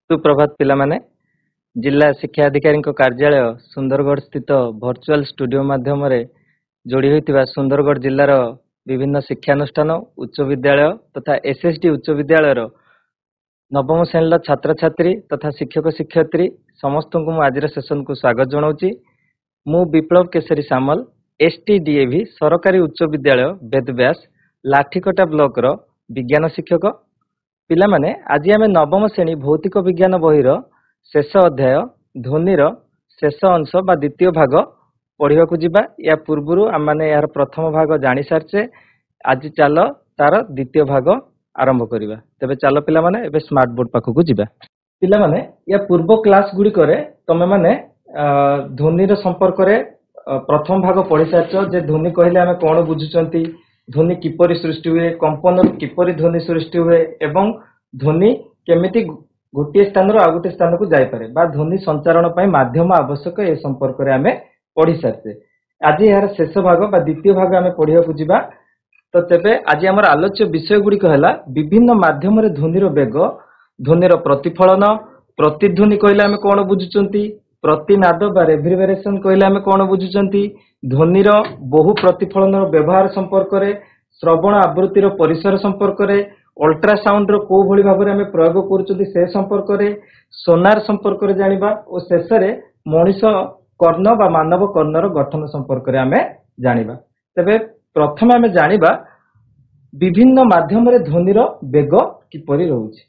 सुप्रभात पिलामाने जिला शिक्षा अधिकारी कार्यालय सुंदरगढ़ स्थित वर्चुअल स्टूडियो माध्यम जोड़ी होता सुंदरगढ़ जिलार विभिन्न शिक्षानुष्ठान उच्च विद्यालय तथा एसएसडी उच्च विद्यालय नवम श्रेणी छात्र छात्री तथा शिक्षक शिक्षयित्री समस्त को आज सेशन को स्वागत जनाऊँगी। मु विप्लव केसरी सामल एसटीडीएवी सरकारी उच्च विद्यालय वेदव्यास लाठीकटा ब्लॉक रो विज्ञान शिक्षक। पिला माने आज आम नवम श्रेणी भौतिक विज्ञान बहिर शेष अध्याय ध्वनिर शेष अंश बा द्वितीय भाग पढ़ा जावा। या पूर्वर आम मैंने यार प्रथम भाग जानी सारे आज चल तार द्वितीय भाग आरंभ करवा। तेबे चल पिला माने एबे स्मार्ट बोर्ड पाखक जावा। पिला माने या पूर्व क्लास गुड़िक तमे माने ध्वनिर संपर्क प्रथम भाग पढ़ी सारछ जे ध्वनि कहले आमे कोन बुझुचंती, ध्वनि किपरि सृष्टि हुए, कंपन किपरि ध्वनि सृष्टि हुए एवं ध्वनि केमिति गोटे स्थान रो आ गोटे स्थान को जाय पारे बा ध्वनि संचारण पई माध्यम आवश्यक ए संपर्क रे आमे पढ़ी सारछे। आज यार शेष भाग बा द्वितीय भाग आमे पढ़िया को जिबा। तो तेबे आज हमर आलोच्य विषय गुडी कहला विभिन्न माध्यम रे ध्वनिर वेग, ध्वनिर प्रतिफलन, प्रतिध्वनि कहले आमे कोन बुझुचंती, प्रतिनाद बा रेभिबरेशन कहले आमे कोन बुझुचंती, ध्वनिर बहु प्रतिफलन व्यवहार संपर्क रे, श्रवण आवृत्तिर परिसर संपर्क रे, अल्ट्रासाउंड रो को भली भाबरे आमे प्रयोग करूचंती से संपर्क रे, सोनार संपर्क रे जानिबा और शेष रे मनुष्य कर्ण बा मानव कर्णर गठन संपर्क रे आमे जानिबा। तबे प्रथम आमे जानिबा विभिन्न माध्यम रे ध्वनिर वेग किपरि रहउछि।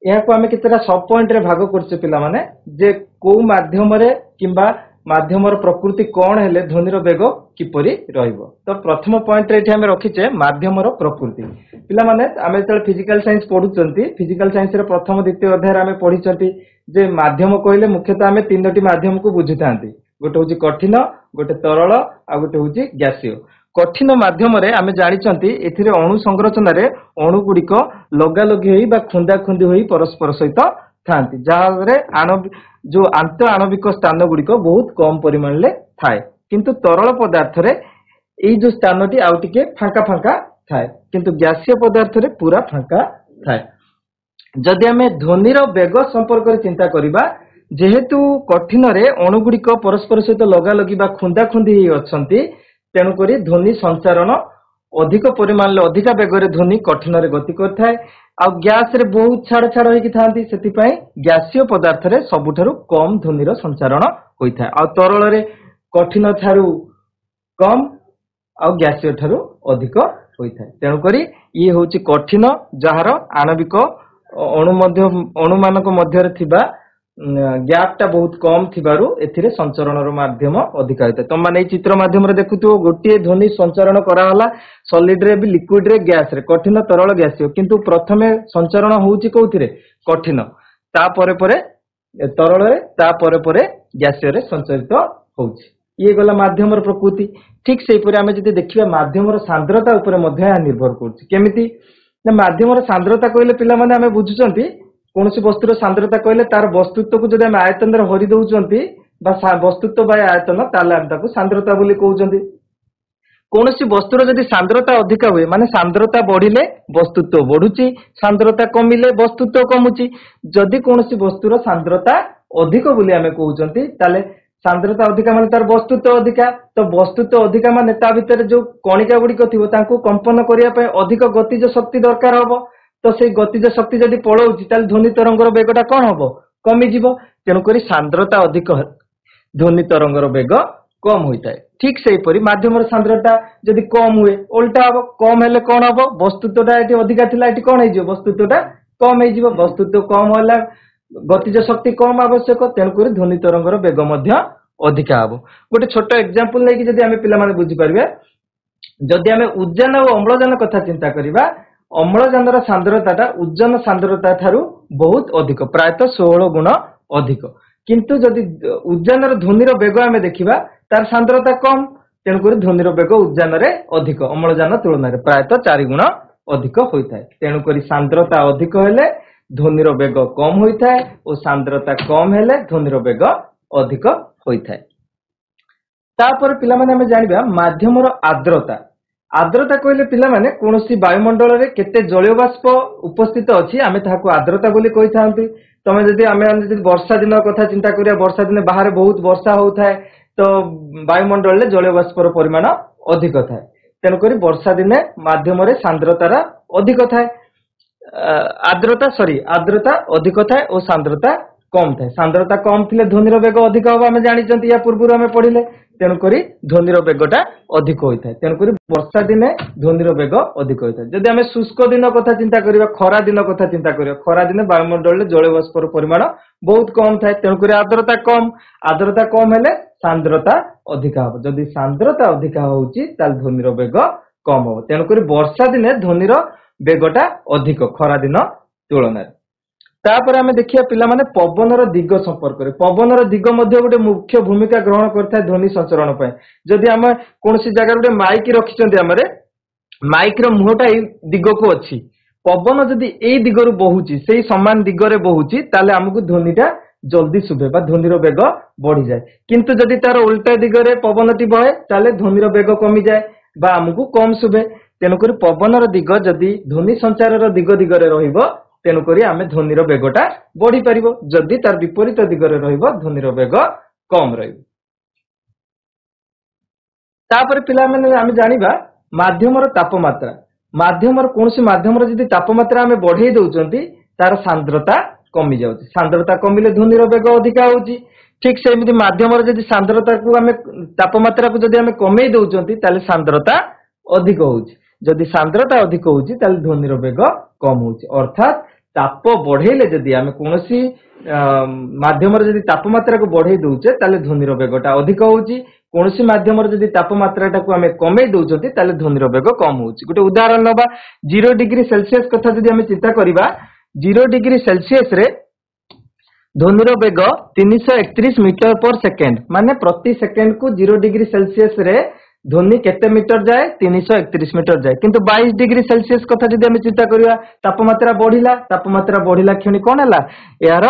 या को आमे केतेरा सब पॉइंट रे भाग करछे पिला माने जे को माध्यम रे किबा माध्यमर प्रकृति कौन हेले ध्वनिर वेग किपरि रहइबो। तो प्रथम पॉइंट रे एठी आमे रखिचे माध्यमर प्रकृति। पिला माने आमे जते फिजिकल साइंस पढुचंती, फिजिकल साइंस रे प्रथम द्वितीय अध्याय रे आमे पढिचंती जे माध्यम कहले मुख्यतः आमे तीनोटी माध्यम को बुझिथांती। गोटे होची कठिन, गोटे तरल आ गोटे होची गैसीय। कठिन माध्यम रे आमे जानिचंती एथिरे अणु संरचना रे अणु गुडीक लगा लगी होई बा खुंदा खुंदी होई परस्पर सहित थांती, जहारे जो आंत आणविक स्थान गुड़िक बहुत कम परिमाण ले थाए। किंतु तरल पदार्थ रे एई जो स्थानटी आउ टिके फांका फांका थाए, किंतु गैसीय पदार्थ रे पूरा फांका थाए। जदि आमे ध्वनिर वेग संपर्क रे चिंता करिबा, जेहेतु कठिन रे अणु गुड़िक परस्पर सहित लगा लगी बा खुंदा खुंदी होई अछंती, तेणु करी ध्वनि संचारण अधिक परिमाण ले अधिक वेग रे ध्वनि कठिन रे गति करथाय। आ गैस रे बहुत छाड़ छाड़ होई थांती, सेति पई गैसीय पदार्थ रे सबुठारु कम ध्वनिर संचारण होई थाय। आ तरल रे कठिन थारु कम आ गैसीय थारु अधिक होई थाय। तेणु करी ये होची कठिन जहार आणविक अणु मानक मध्य रे थिबा गैप टा बहुत कम थिबारु एथिरे संचरण रो माध्यम अधिक होता है। तुम माने चित्र माध्यम रे देखुतो गोटे ध्वनि संचरण करा होला सॉलिड रे भी लिक्विड रे गैस रे कठिन तरल गैसीय, किंतु प्रथमे संचरण होउची कोउथिरे कठिन, ता परे परे तरल रे, ता परे परे गैसीय रे संचरित होउची। ये गला माध्यम रो प्रकृति। ठीक सेहि परे आमे जदि देखिबा माध्यम रो सांद्रता ऊपर मध्य निर्भर करछि। केमिति ना माध्यम रो सांद्रता कहले पिला माने आमे बुझुचंती कौनसी वस्तुर सांद्रता कहले तार वस्तुत्व को जदि आमे आयतन रे हरि दउचंती बा वस्तुत्व बाय आयतन ताले आमे ताको सांद्रता बोली कहउचंती। कौनसी वस्तुर जदि सांद्रता अधिक हुए माने सांद्रता बढ़िले वस्तुत्व बढ़ुची, सांद्रता कमिले वस्तुत्व कमुची। जदि कौनसी वस्तुर सांद्रता अधिक बोली आमे कहउचंती ताले सांद्रता अधिका माने तार वस्तुत्व अधिका, तो वस्तुत्व अधिका माने ता भितर जो कणिका गुडीक थिबो तांको कंपन करिया पय अधिक गतिज शक्ति दरकार हबो। तो से गतिज शक्ति जदि पळौची ताले ध्वनि तरंगर वेगटा कोन हबो कमी जिवो। तेणु करी सांद्रता अधिक ध्वनि तरंगर वेग कम होइताय। ठीक सेहि परि माध्यमर सांद्रता जदि कम हुए उल्टा हबो, कम हेले कोन हबो वस्तुत्वटा एठी अधिका थिला एठी कोन हे जिवो वस्तुत्वटा कम हे जिवो। वस्तुत्व कम होला गतिज शक्ति कम आवश्यक, तेणु करी ध्वनि तरंगर वेग मध्य अधिका हबो। गोटे छोट एग्जांपल नै कि जदि आमे पिला माने बुझि पारिबे, जदि आमे उद्यान और अम्लजान कथा चिंता करिबा, अम्लजानर सांद्रताटा उज्जन सांद्रता थारु बहुत अधिक, प्रायतः 16 गुण अधिक। किंतु जदि उज्जानर ध्वनिर वेग आमे देखिबा तार सांद्रता कम, तेणु करी ध्वनिर वेग उज्जान रे अधिक, अम्लजान तुलना रे प्रायतः 4 गुण अधिक होइथाय। तेणु करी सांद्रता अधिक हेले ध्वनिर वेग कम होइथाय और सांद्रता कम हेले ध्वनिर वेग अधिक होइथाय। तापर पिला माने आमे जानिबा माध्यमर आर्द्रता। आर्द्रता कहले पिला माने कोनोसी वायुमंडल रे केते जलीय बाष्प उपस्थित अछि आमे ताहाको आर्द्रता बोली कहि थांती। तमे जदि आमे जदि वर्षा दिन कथा चिंता करिया वर्षा दिन बाहर बहुत वर्षा होउथाय तो वायुमंडल रे जलीय बाष्पर परिमाण अधिक थाए। तेनु करी वर्षा दिने माध्यम रे सांद्रतार अधिक थाए। आर्द्रता अधिक थाए और सांद्रता कम थाए। सांद्रता कम थिले ध्वनिर वेग अधिक होबा आमे जानिचंती या पूर्व आमे पढिले। तेनु करी ध्वनिर वेगटा अधिक होइथाय। तेनु करी वर्षा दिने ध्वनिर वेग अधिक होइथाय। जदि आमे शुष्क दिन कथा चिंता करिवा खरा दिन कथा चिंता करिवा खरा दिने वायुमंडल रे जलीय बाष्पर परिमाण बहुत कम थाए। तेनु करी आर्द्रता कम हेले सांद्रता अधिक हो। जदि सांद्रता अधिक होउची ताल ध्वनिर वेग कम हो। तेनु करी वर्षा दिने ध्वनिर वेगटा अधिक खरा दिन तुलना। तापर आमे देखिया पिला माने पवनर दिग संपर्क रे पवनर दिग मध्ये गोटे मुख्य भूमिका ग्रहण करता ध्वनि संचरण पय। जदि आमे कोनोसी जगह गोटे माइक रखिचंती हमरे माइक रो मुहटा ए दिग को अछि पवन जदि ए दिगरु बहुची सेही समान दिगरे बहुची ताले हमकु ध्वनिटा जल्दी शुभे बा ध्वनिर वेग बढ़ी जाए। किंतु जदि तार उल्टा दिगरे पवनटी बहे ताले ध्वनिर वेग कमी जाए बा हमकु कम शुभे। तेनु करी पवनर दिग जदि ध्वनि संचारर दिग दिगरे रहिबो तेनु करी आमे ध्वनिर वेगटा बढ़ी परिबो। जदि तार विपरीत दिगरे रहिबो ध्वनिर वेग कम रहिबो। तापर पिला माने आमे जानिबा माध्यमर तापमात्रा। माध्यमर कोनोसी माध्यमर जदि तापमात्रा आमे बढ़ेई दउचंती तार सांद्रता कमी जाउची। सांद्रता कमिले ध्वनिर वेग अधिक होउची। ठीक सेमिति माध्यमर जदि सांद्रता को आमे तापमात्रा को जदि आमे कमेई दउचंती ताले सांद्रता अधिक होउची। जदि सांद्रता अधिक होउची ताले ध्वनिर वेग कम होउची। अर्थात ताप बढ़ेले जदि आमे कोनोसी माध्यमर जदि तापमात्रा को बढ़ेई दउचे ताले ध्वनिर वेगटा अधिक होउची। कोनोसी माध्यमर जदि तापमात्राटा को आमे कमेई दउचंती ताले ध्वनिर वेग कम होउची। गोटे उदाहरण नबा 0 डिग्री सेल्सियस कथा जदि आमे चिंता करिबा 0 डिग्री सेल्सियस रे ध्वनिर वेग 331 मीटर पर सेकेंड माने प्रति सेकेंड को 0 डिग्री सेल्सियस रे ध्वनि केते मीटर जाए 331 मीटर जाए। किंतु 22 डिग्री सेल्सियस कथा जदि आमे चिंता करिया तापमात्रा बढ़िला क्षणी कोन हला यार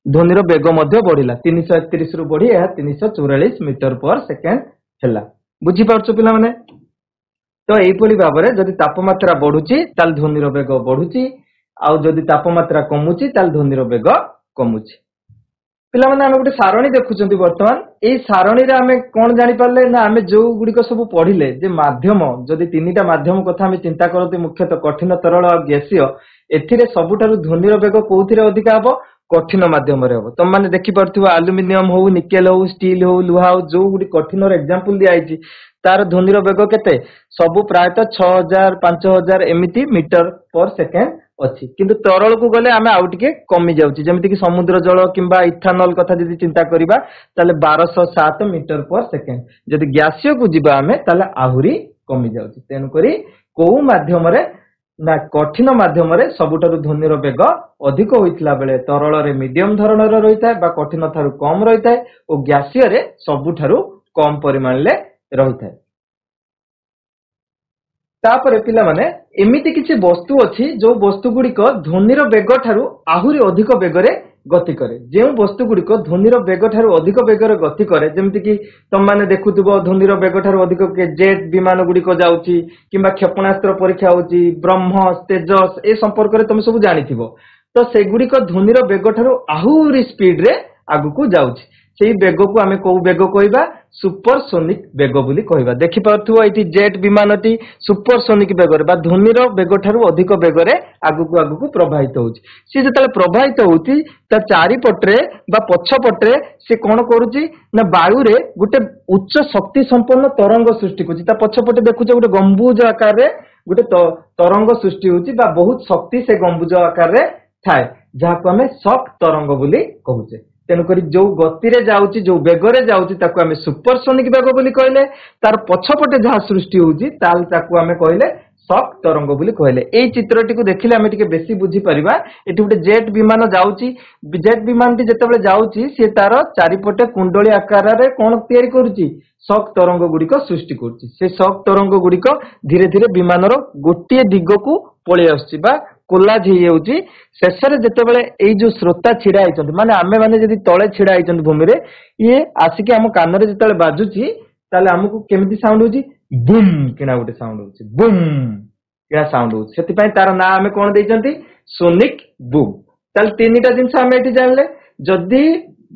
ध्वनिर वेग मध्ये बढ़िला 331 रु बढ़ी या 344 मीटर पर सेकेंड हला। बुझी पारछु पिला माने। तो एई पली भाबरे जदि तापमात्रा बढ़ुची ताल ध्वनिर वेग बढ़ुची आउ जदि तापमात्रा कमुची ताल ध्वनिर वेग कमुची। पिला माने आमे गोटे सारणी देखुचंती वर्तमान एई सारणी रे आमे कोन जानि पारले ना आमे जो गुडी को सब पढिले जे माध्यम जदि तीनिटा माध्यम कथा आमे चिंता करते मुख्यतः कठिन तरल और गैसीय एथिरे सबुठारु ध्वनिर वेग कोउथिरे अधिक हबो कठिन माध्यम रे हबो। तम माने देखि परथिबो एल्युमिनियम हो निकेल हो स्टील हो लोहा हो जो गुडी कठिन रो एग्जांपल दिया आइची तार ध्वनिर वेग केते सब प्रायतः 6000 5000 एमिति मीटर पर सेकेंड अछि। किंतु तरल को गले आमे आउ टिके कमी जाउची जेमिति कि समुद्र जल किंबा इथानॉल कथा जदि चिंता करिबा ताले 1207 मीटर पर सेकेंड। जदि गैसीय को जिबा आमे ताले आहुरी कमी जाउची। तेनु करी को माध्यम रे ना कठिन माध्यम रे सबुठारु ध्वनिर वेग अधिक होइतला बेले तरल रे मीडियम धरणर रहिताय बा कठिन थारु कम रहिताय ओ गैसीय रे सबुठारु कम परिमाण ले रहिताय। तापर पिला माने एमिति किछि वस्तु अछि जो वस्तु गुडी को ध्वनिर वेग ठारु आहुरी अधिक वेगरे गति करे। जे वस्तु गुडी को ध्वनिर वेग ठारु अधिक वेगरे गति करे जेमिति कि तम माने देखुथुबो ध्वनिर वेग ठारु अधिक के जेट विमान गुडी को जाउची किंबा क्षेपणास्त्र परीक्षा होची ब्रह्मोस तेजस ए संपर्क रे तमे सब जानिथिबो। तो से गुडी को ध्वनिर वेग ठारु आहुरी स्पीड रे आगु को जाउची। सेही वेग को आमे को वेग कहबा सुपरसोनिक वेग बोली कहबा। देखि पारथुबो एटी जेट विमानटी सुपरसोनिक वेग रे बा ध्वनिर वेग ठारु अधिक वेग रे आगु को प्रवाहित होउची। से जतले प्रवाहित होउची ता चारि पटरे बा पछ पटरे से कोन करूची ना वायु रे गुटे उच्च शक्ति संपन्न तरंग सृष्टि करची। ता पछ पटे देखुछ गुटे गंबुज आकार रे गुटे तरंग सृष्टि होउची बा बहुत शक्ति से गंबुज आकार रे थाए जाको हमें शॉक तरंग बोली कहूचे। तेणुकरी जो गति रे जाउची जो वेगरे जाउची ताको हमें सुपरसोनिक वेग बोली कहले तार पछपटे जहा सृष्टि होउची ताल ताको हमें कहले शॉक तरंग बोली कहले। एई चित्रटी को देखिले हमें टिके बेसी बुझी परिबा। एठी गुटे जेट विमान जाउची जेट विमान टी जेतेबेले जाउची से तार चारिपटे कुंडली आकार रे कोन तयारी करूची शॉक तरंग गुडी को सृष्टि करूची। से शॉक तरंग गुडी को धीरे धीरे विमान रो गोटिए दिग को पळे आछी बा कोलाज हे जाउची। शेषरे जेतेबेले एई जो श्रोता छिडा आइचंती माने आमे माने जदी तळे छिडा आइचंती भूमि रे ये आसिके हम कान रे जेतेबेले बाजुची ताले हमकु केमिति साउंड होची बुम किना गोटे साउंड होची बुम किना साउंड होची सेति तार ना आमे कोन दैचंती सोनिक बूम। ताल तीनटा जिंस आमे एठी जानले जदी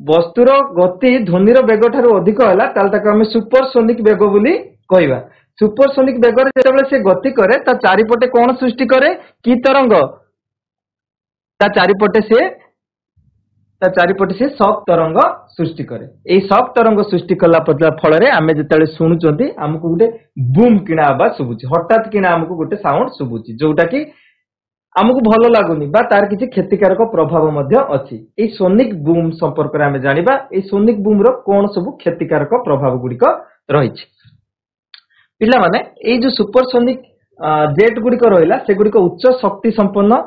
वस्तुर गति ध्वनिर बेग ठारू अधिक होला ताल ताको आमे सुपरसोनिक बेग बोली कहबा। सुपरसोनिक बेग रे जेतेबेले से गति करे ता चारिपटे कोन सृष्टि करे की तरंग ता चारिपटे से शॉक तरंग सृष्टि करे। एई शॉक तरंग सृष्टि कला फल रे आमे जेतेबेले सुनुचंती हमकु गोटे बूम किना आवाज सुबुची हठात किना हमकु गोटे साउंड सुबुची जोटा की हमकु भलो लागुनी बा तार किछि क्षतिकारक प्रभाव मध्य अछि। एई सोनिक बूम संपर्क रे आमे जानिबा एई सोनिक बूम रो कोन सब क्षतिकारक प्रभाव गुडिक रहिछि। पिला माने एई जो सुपरसोनिक जेट गुडिक रहिला से गुडिक उच्च शक्ति संपन्न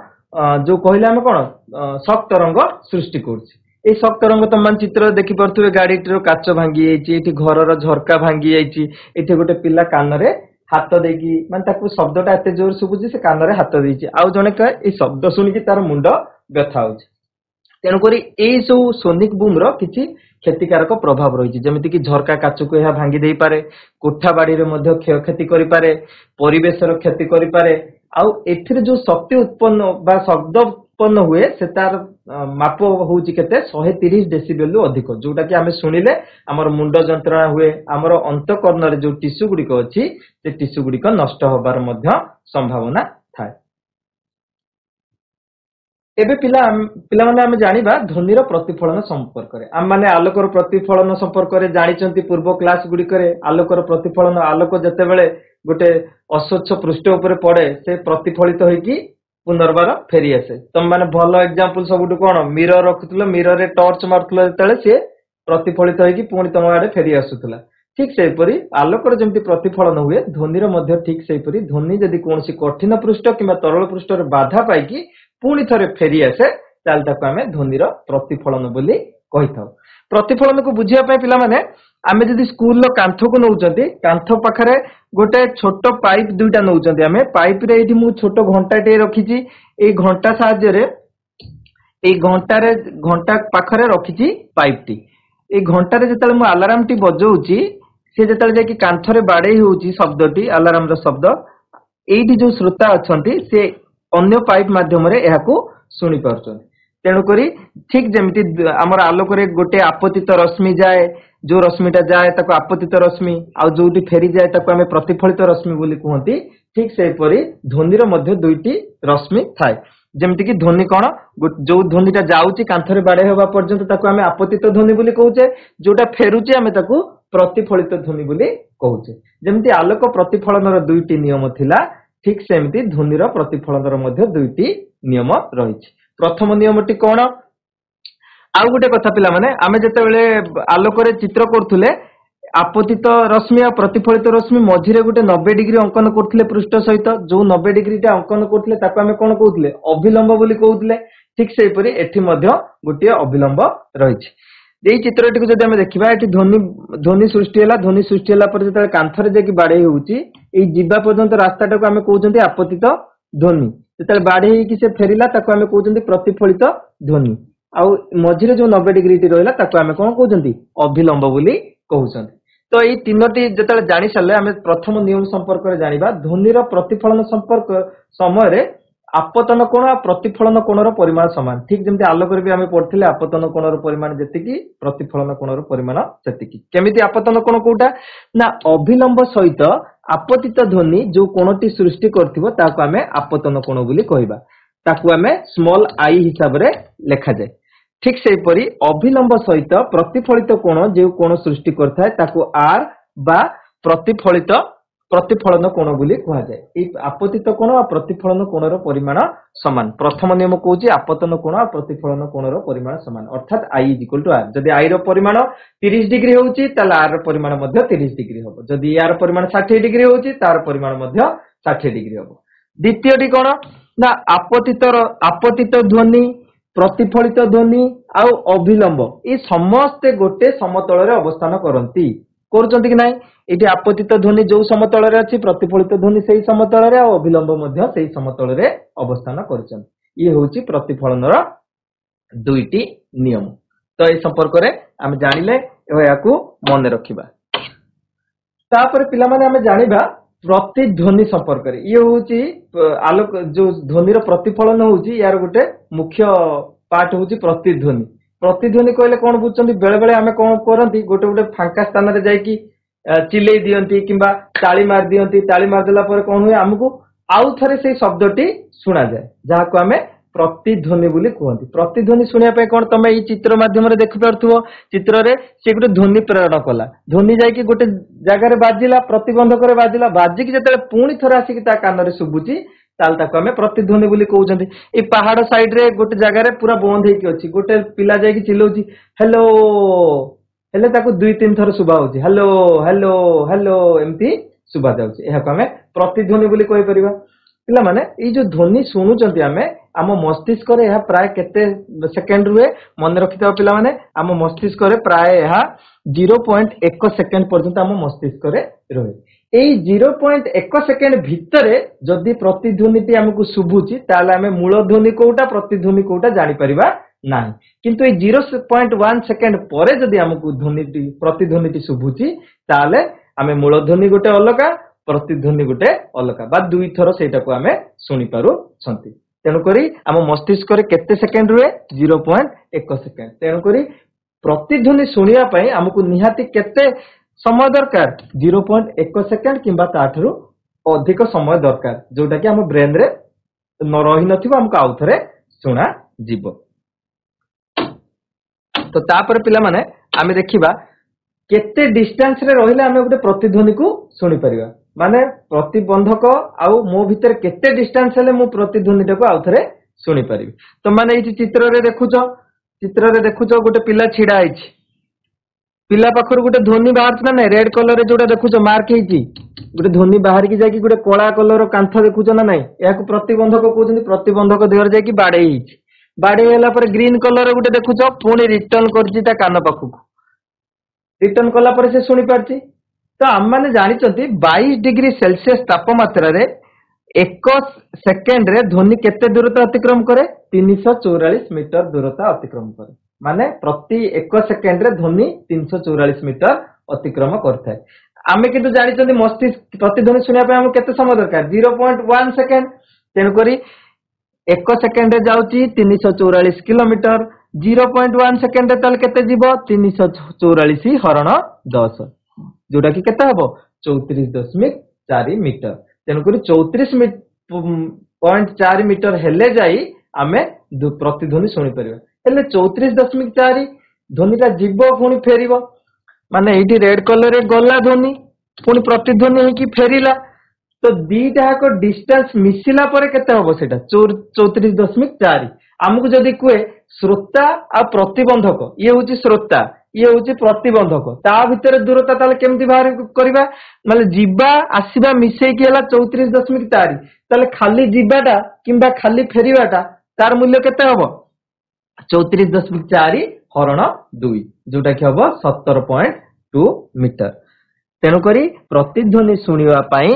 जो कहले आमे कोन शॉक तरंग सृष्टि करछि। ए शॉक तरंग तुम मान चित्र देखि परथुवे गाडीटर काच भांगी जाइछि एठी घरर झरका भांगी जाइछि एठी गोटे पिला कान रे हाथ देकी माने ताकू शब्दटा एते जोर सुबुछि से कान रे हाथ देछि आउ जने कहे ए शब्द सुनि कि तार मुंड व्यथा होछि। तेनु करी एई सो सोनिक बूम रो किछि क्षतिकारक प्रभाव रहिछि जेमिति कि झरका काच को एहा भांगी देई पारे कोठा बाड़ी रे मध्य क्षति करि पारे परिवेश रो क्षति करि पारे आउ एथिरे जो शक्ति उत्पन्न बा शब्द उत्पन्न हुए से तार माप होउछि केते 130 डेसिबेल रु अधिक जोटा कि आमे सुनिले हमर मुंड जंत्रणा हुए हमर अंतकर्ण रे जो टिश्यू गुडिक अछि से टिश्यू गुडिक नष्ट होबार मध्य संभावना थाए। एबे पिला माने आमे जानिबा ध्वनिर प्रतिफलन संपर्क रे आम माने आलोकर प्रतिफलन संपर्क रे जानिचंती पूर्व क्लास गुडिक रे आलोकर प्रतिफलन आलोक जतेबेले गोटे अस्वच्छ पृष्ठ ऊपर पड़े से प्रतिफलित होइकी पुनर्बार फेरी आसे। तुम माने भलो एग्जांपल सबुटु कोन मिरर रखुतलो मिरर रे टॉर्च मारतलो जेतेले से प्रतिफलित होइकी पुणी तुम आडे फेरी आसुतला। ठीक सेपरी आलोकर जेमति प्रतिफलन हुए ध्वनिर मध्य ठीक सेपरी ध्वनि जदि कोनसी कठिन पृष्ठ किबा तरल पृष्ठ रे बाधा पाइकी पुणी थरे फेरी आसे ताल ताको आमे ध्वनिर प्रतिफलन बोली कहिथाउ। प्रतिफलन को बुझिया पय पिला माने आमे जदि स्कूल लो कांथ को नउचंती कांथ पाखरे गोटे छोट पाइप दुइटा नउचंती आमे पाइप रे एठी मु छोट घंटा टे रखिची ए घंटा साहाय्य रे ए घंटा पाखरे रखिची पाइप टी ए घंटा रे जेतले मु अलार्म टी बजौची से जेतले जे कि कांथ रे बाडे होउची शब्दटी अलार्म रो शब्द एठी जो श्रोता अछंती से अन्य पाइप माध्यम रे एहाको सुनि पारछंती। तेणु करी ठीक जेमिति हमर आलोक रे गोटे आपतित रश्मि जाए जो रश्मिटा जाए ताको आपतित रश्मि आ जोटी फेरी जाए ताको हमें प्रतिफलित रश्मि बोली कहंती। ठीक से परी ध्वनिर मध्य दुईटी रश्मि थाए जेमिति कि ध्वनि कोन जो ध्वनिटा जाउची कांथरे बाडे होबा पर्यंत ताको हमें आपतित ध्वनि बोली कहूचे जोटा फेरुची हमें ताको प्रतिफलित ध्वनि बोली कहूचे। जेमिति आलोक प्रतिफलनर दुईटी नियम थिला ठीक सेमिति ध्वनिर प्रतिफलनर मध्य दुईटी नियम रहिछि। प्रथम नियमटी कोन आउ गोटे कथा पिला माने आमे जेतेबेले आलोकरे चित्र करथुले आपतित रश्मि आ प्रतिफलित रश्मि मझिरे गोटे 90 डिग्री अंकन करथुले पृष्ठ सहित जो 90 डिग्री टा अंकन करथुले ताको आमे कोन कहउथुले अभिलंब बोली कहउथुले। ठीक सेहि परि एठी मध्य गोटे अभिलंब रहिछि। एई चित्रटी को जदि आमे देखिबा एठी ध्वनि सृष्टि होला पर जेतेबेले कांथरे जेकी बाडे होउची एई जिबा पर्यंत रास्ताटाको आमे कहउचंती आपतित ध्वनि जेतेबेले बाडे हेकी से फेरिला ताको आमे कहउचंती प्रतिफलित ध्वनि आउ मझिरे जो 90 डिग्री टी रहिला ताको आमे कोन कहउचंती अभिलंब बोली कहउचंती। तो एई तीनोटी जेतेबेले जानि सारले आमे प्रथम नियम संपर्क रे जानिबा ध्वनिर प्रतिफलन संपर्क समय रे आपतन कोण आ प्रतिफलन कोणर परिमाण समान। ठीक जेमति आलोक रे भी आमे पढथिले आपतन कोणर परिमाण जेतिकी प्रतिफलन कोणर परिमाण सेतिकी। केमिति आपतन कोण कोटा ना अभिलंब सहित आपतित ध्वनि जो कोणटी सृष्टि करथिबो ताको आमे आपतन कोण बोली कहबा ताको आमे स्मॉल आई हिसाब रे लेखा जाय। ठीक से परी अभिलंब सहित प्रतिफलित कोण जे कोण सृष्टि करथाय ताको आर बा प्रतिफलन कोण बोली कहा जाय। ए आपतित कोण आ प्रतिफलन कोणर परिमाण समान। प्रथम नियम कहूची आपतन कोण आ प्रतिफलन कोणर परिमाण समान अर्थात I = R। जदि I रो परिमाण 30 डिग्री होउची ताले R रो परिमाण मध्ये 30 डिग्री होबो। जदि R रो परिमाण 60 डिग्री होउची तार परिमाण मध्ये 60 डिग्री होबो। द्वितीयटी कोण ना आपतित ध्वनि प्रतिफलित ध्वनि आ अभिलंब ए समस्त गोटे समतल रे अवस्थान करंती करूचंती कि नाही। एठी आपतित ध्वनि जो समतल रे अछि प्रतिफलित ध्वनि सेही समतल रे आ अभिलंब मध्ये सेही समतल रे अवस्थान करचंती। ये होची प्रतिफलनर दुईटी नियम। तो ए संपर्क रे हम जानिले एयाकू मन रखिबा। तापर पिला माने हमें जानिबा प्रतिध्वनि संपर्क रे ये होची आलोक जो ध्वनि रो प्रतिफलन होची यार गोटे मुख्य पार्ट होची प्रतिध्वनि। प्रतिध्वनि कहले कोन बुझचंदी बेले बेले हमें कोन करंती गोटे गोटे फांका स्थान रे जाई कि चिल्लै दियंती किंबा ताली मार दियंती ताली मार देला पर कोन हुए हमकु आउ थरे से शब्दटी सुना जाए जहा को हमें प्रतिध्वनि बोली कहती। प्रतिध्वनि शुणा कौन तुम ये चित्र माध्यम देखि पार्थुव चित्र रे से गोटे ध्वनि प्रेरण कला ध्वनि जाकि गोटे जगार बाजिला प्रतिबंधक बाजिला बाजिकी जिते पुणी थर आसिक कान में शुभुची आम प्रतिध्वनि बोली कहते। ये पहाड़ साइड रे गोटे जगार पूरा बंद होगी गोटे पिला जाकि चिल्लाउची हेलो हेले ताकू दुई तीन थर शुभा होची हेलो हेलो हेलो एमती शुभा जाउची एहा को हमें प्रतिध्वनि बोली कहि परिबा। पिला माने ई जो ध्वनि शुणुचंती आमे आम मस्तिष्क रे यह प्राय केते सेकेंड रुए मन रखिता पिला माने आम मस्तिष्क रे प्राय यह 0.1 सेकेंड पर्यंत आम मस्तिष्क रे रहे। एई 0.1 सेकेंड भितरे जदि प्रतिध्वनिटी हमकु शुभुची ताले आमे मूल ध्वनि कोउटा प्रतिध्वनि कोउटा जानि परिबा नाही किंतु ए 0.1 सेकेंड परे जदि हमकु ध्वनिटी प्रतिध्वनिटी शुभुची ताले आमे मूल ध्वनि गोटे अलगा प्रतिध्वनि गोटे अलगा बा दुई थर सेटा को आमे सुनि पारु छंती। तेनु करी आम मस्तिष्क रे केते सेकेंड रुए 0.1 सेकेंड। तेनु करी प्रतिध्वनि सुनिया पई हमकु निहाती केते समय दरकार 0.1 सेकेंड किंबा ताठरू अधिक समय दरकार जोटा कि हम ब्रेन रे न रही नथिबो हमकु आउ थरे सुना जीवो। तो तापर पिला माने आमे देखिबा केते डिस्टेंस रे रहिले आमे गोटे प्रतिध्वनि को सुनि परिबा माने प्रतिबंधक आउ मो भीतर केते डिस्टेंस हेले मु प्रतिध्वनिटा को आउ थरे सुनि परिबी। तो माने एई चित्र रे देखुचो गोटे पिला छिडा आइछि पिला पाखर गोटे ध्वनि बाहर ना नै रेड कलर रे जोटा देखुचो मार्क हेछि गोटे ध्वनि बाहर की जाकी गोटे कला कलर कांथ देखुचो ना नै या को प्रतिबंधक कहउछन्ती प्रतिबंधक देहर जाकी बाडे हेछि बाडे होला पर ग्रीन कलर गोटे देखुचो पुणी रिटर्न करछि ता कान पाखु रिटर्न कला पर से सुनी पारछि। तो आम मैंने जानी 22 डिग्री सेल्सियस तापमात्रा रे 1 सेकेंड रे ध्वनि केते दूरता अतिक्रम करे 344 मीटर दूरता अतिक्रम करे माने प्रति 1 सेकेंड रे ध्वनि 344 मीटर अतिक्रम करथाय। आमे किंतु जानी मस्तिष्क प्रतिध्वनि सुनिया पे हम केते समय दरकार 0.1 सेकेंड तेनु करी 1 सेकेंड रे जाउची 344 किलोमीटर 0.1 सेकेंड रे ताल केते जीवो 344 हरण 10 जोटा कि केते हबो 34.4 मीटर। तेनु करी 34.4 मीटर हेले जाई आमे प्रतिध्वनि सुनि परिबा हेले 34.4 ध्वनिटा जीवो पुणी फेरिबो माने एठी रेड कलर रे गला ध्वनि पुणी प्रतिध्वनि हे कि फेरिला तो दीटा को डिस्टेंस मिसिला परे केते हबो सेटा 34.4 हमकु जदी कुए श्रोता आ प्रतिबंधक ये होची श्रोता ये होची प्रतिबंधक ता भितर दूरता ताले केमती बाहर करबा माने जीवा आसीबा मिसई की हला 34.4 ताले खाली जीवाटा किंबा खाली फेरिबाटा तार मूल्य केते हबो 34.4 हरण 2 जोटा कि हबो 17.2 मीटर। तेनु करी प्रतिध्वनि सुनिबा पई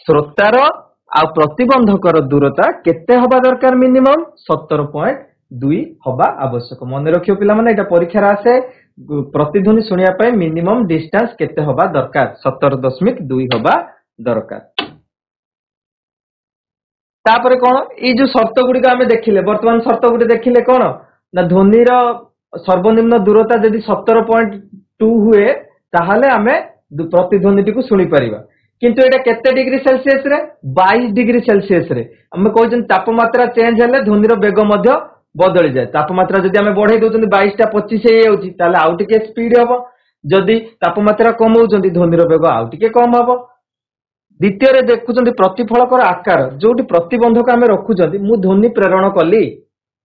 श्रोतार आ प्रतिबंधकर दूरता केते हबा दरकार मिनिमम 17.2 हबा आवश्यक। मन रखियो पिला माने एटा परीक्षा आसे प्रतिध्वनि सुनिया पई मिनिमम डिस्टेंस केते हबा दरकार 17.2 हबा दरकार। तापर कोन ए जो शर्त गुडी का हमें देखिले वर्तमान शर्त गुडी देखिले कोन ना ध्वनि रो सर्वनिम्न दूरता यदि 17.2 हुए ताहाले हमें प्रतिध्वनिटी को सुनि परिबा किंतु एटा केते डिग्री सेल्सियस रे 22 डिग्री सेल्सियस रे हम कहजन तापमात्रा चेंज हेले ध्वनि रो वेग मध्य बदली जाए। तापमात्रा जदि हमें बढ़ाई दोचन 22 टा 25 हे होउची ताले आउ टिके स्पीड हबो जदि तापमात्रा कम होउचंती ध्वनि रो वेग आउ टिके कम हबो। द्वितीय रे देखुचंती प्रतिफलकर आकार जोटी प्रतिबंधक हमें रखुचंती मु ध्वनि प्रेरण कली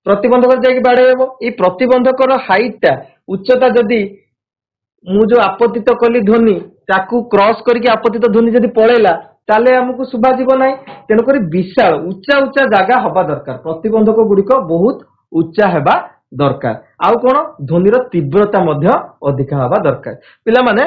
प्रतिबंधक जाई बाडेबो ई प्रतिबंधकर हाइट टा उच्चता जदि मु जो आपतित कली ध्वनि ताकू क्रॉस करके आपतित ध्वनि जदि पळेला ताले हमकु सुबा जीव नाही तेनु करी विशाल उच्चा उच्चा जागा हबा दरकार प्रतिबंधक गुडिको बहुत उच्चा हेबा दरकार आउ कोन ध्वनि रो तीव्रता मध्य अधिक हबा दरकार। पिला माने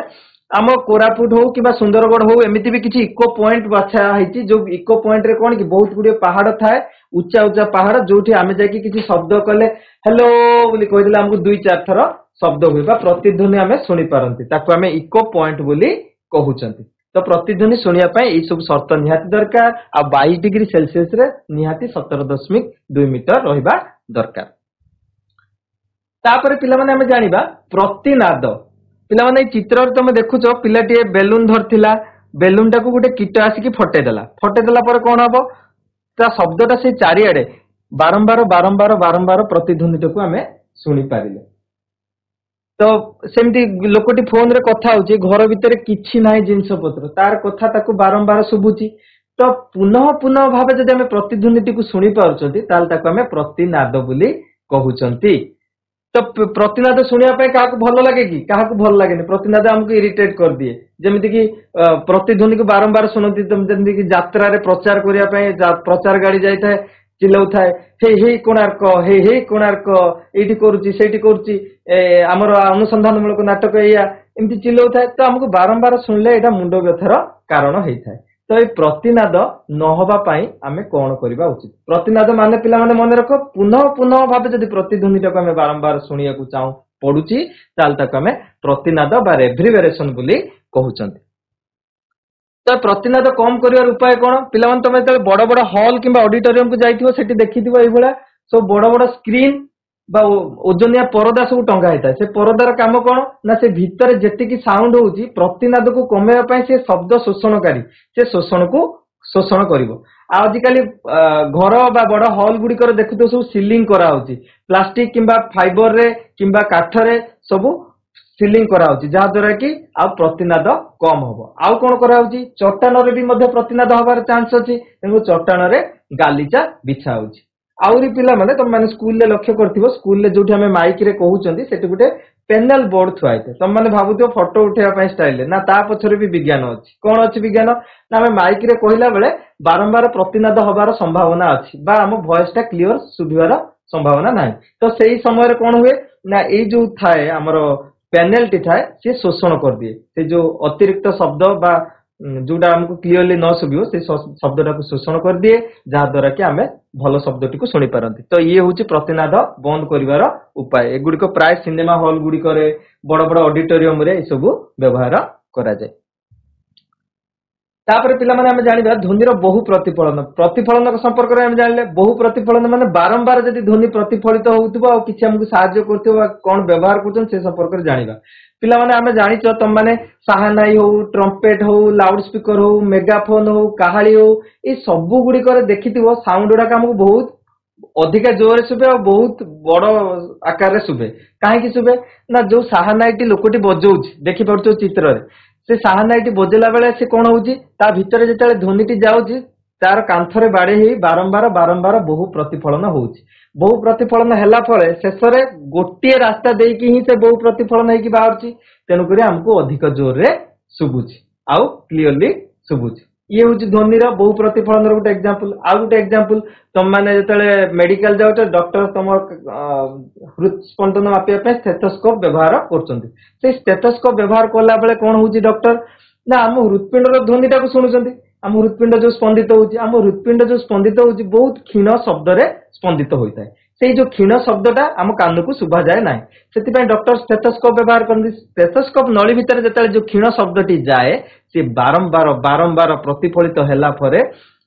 आम कोरापुट हो कि सुंदरगढ़ हो एमिति भी किछि इको पॉइंट बाछा हैछि जो इको पॉइंट रे कोन कि बहुत गुडी पहाड़ थाए उच्चा उच्चा पहाड़ जोठी आमे जाकी किछि शब्द कले हेलो बोली कहि दिला हमकु 2-4 थर शब्द होइबा प्रतिध्वनि हमें सुनि पारंती ताकू हमें इको पॉइंट बोली कहउचंती। तो प्रतिध्वनि सुनिया पाए एई सब शर्त निहाती दरकार आ 22 डिग्री सेल्सियस रे निहाती 17.2 मीटर रहिबा दरकार। तापर पिला माने हमें जानिबा प्रतिनाद। पिला माने चित्र रे तमे देखुचो पिलाटी बेलून धरथिला, बेलून टाको गोटे कीट आसिकी फटे देला पर कोन हबो ता शब्दटा से चारिआडे बारंबार बारंबार बारंबार प्रतिध्वनि को हमें सुनी पारिले। तो सेमती लोकटी फोन रे कथा होची घर भितर किछि नाही जिंस पत्र तार कथा ताको बारंबार सुबुची। तो पुनः पुनः भाबे जदि हमें प्रतिध्वनि को सुनी पारुचंती ताल ताको हमें प्रतिनाद बोली कहउचंती। तो प्रतिनाद सुनिया पे काहाकू भल लगे कि काहाकू भल लागेनी? प्रतिनाद हमको इरिटेट कर दिए। जेमिति कि प्रतिध्वनि को बारंबार सुनती जेमिति कि यात्रा रे प्रचार करिया पे प्रचार गाड़ी जाई थाए चिल्लाउ थाए हे हे कोणार्क हे कोणार्क एठी करूची सेठी करूची हमर अनुसंधानमूलक नाटक एया एमती चिल्लाउ थाए। तो हमको बारंबार सुनले एटा मुंड व्यथार कारण हेई थाए। तो ये प्रतिनाद न होबा पई आमे कोन करिबा उचित? प्रतिनाद माने पिला माने मन रखो पुनः पुनः भाबे जदि प्रतिध्वनि टाको आमे बारंबार सुनिया को चाहू पडुची ताल ताको आमे प्रतिनाद बा रेभ्रिवेरेशन बोली कहउचंती। तो प्रतिनाद कम करिवार उपाय कोन? पिला माने तमे तले बड़ बड़ हॉल किबा ऑडिटोरियम को जाइथिबो सेठी देखिथिबो एई भला सब बड़ बड़ स्क्रीन बा ओजनिया परदा सब टंगा हेता। से परदार काम कोन ना से भीतर जेतिकी साउंड होउची प्रतिनाद को कमेवा पई से शब्द शोषणकारी से शोषण को शोषण करिवो। आजिकाली घर बा बड़ हॉल गुडी कर देखुतो सब सीलिंग करा होची प्लास्टिक किबा फाइबर रे किबा काठ रे सब सीलिंग करा होची जहा द्वारा कि आ प्रतिनाद कम होबो। आउ कोन करा होची चट्टान रे भी मध्य प्रतिनाद होबार चांस अछि तेनु चट्टान रे गालीचा बिछा होची। आउरी पिला माने तम माने स्कूल ले लक्ष्य करथिबो स्कूल ले जोठी हमें माइक रे कहउचंदी सेठी गुटे पेनल बोर्ड थुआइते। तम माने भाबुथिबो फोटो उठेया पय स्टाइल ना ता पछरे भी विज्ञान अछि। कोन अछि विज्ञान ना हमें माइक रे कहिला बेले बारंबार प्रतिनाद होबार संभावना अछि बा हम वॉइस टा क्लियर सुबिवार संभावना नाही। तो सेही समय रे कोन हुए ना एई जो थाए हमरो पैनल टी थाए से शोषण कर दिए से जो अतिरिक्त शब्द बा जोटा हमको क्लियरली न सुबियो से शब्दटा को शोषण कर दिए जहा द्वारा कि आमे भलो शब्दटी को सुनी पारंती। तो ये होची प्रतिनाद बंद करिवार उपाय। एगुडी को प्राय सिनेमा हॉल गुडी करे बड़ बड़ ऑडिटोरियम रे ए सब व्यवहार करा जाय। तापर पिला माने हमें जानिबा ध्वनिर बहु प्रतिफलन। प्रतिफलन संपर्क रे हम जानले बहु प्रतिफलन माने बारंबार जदि ध्वनि प्रतिफलित होउतबो आ किछि हमकु सहाय्य करथबो कोन व्यवहार करछन से संपर्क रे जानिबा। पिला माने हमें जानिचो तम माने साहानाई हो ट्रम्पेट हो लाउड स्पीकर हो मेगाफोन हो काहाली हो ए सब गुडी करे देखिथिबो साउंड उडा हमकु बहुत अधिका जोर सुबे और बहुत बड़ आकार रे सुबे। काहे कि सुबे ना जो साहानाईटी लोकटी बजौछि देखि पड़तो चित्र रे से साहानाईटी बजेला बेले से कोन होउची ता भितरे जेतले ध्वनिटी जाउची तार कांथरे बाडे ही बारंबार बारंबार बहु प्रतिफलन होउची। बहु प्रतिफलन हैला फळे शेषरे गोटिए रास्ता देकी ही से बहु प्रतिफलन हेकी बाहरची तेनु करी हमको अधिक जोर रे सुबुची आउ क्लियरली सुबुची। ये होची ध्वनिर बहु प्रतिफलन रो गोटे एग्जांपल। आ गोटे एग्जांपल तम माने जेतले मेडिकल जाउते डॉक्टर तम हृदस्पंदन मापिया पे स्टेथोस्कोप व्यवहार करचंती। से स्टेथोस्कोप व्यवहार करला बेले कोन होची डॉक्टर ना हम हृदपिंड रो ध्वनिटा को सुनुचंती। हम हृदपिंड जो स्पंदित होची हम हृदपिंड जो स्पंदित होची बहुत क्षीण शब्द रे स्पंदित होइताय। से जो क्षीण शब्दटा हम कान को सुभा जाय नाही सेति पय डॉक्टर स्टेथोस्कोप व्यवहार करनी। स्टेथोस्कोप नळी भितर जेतले जो क्षीण शब्दटी जाए से बारंबार बारंबार प्रतिफलित हैला परे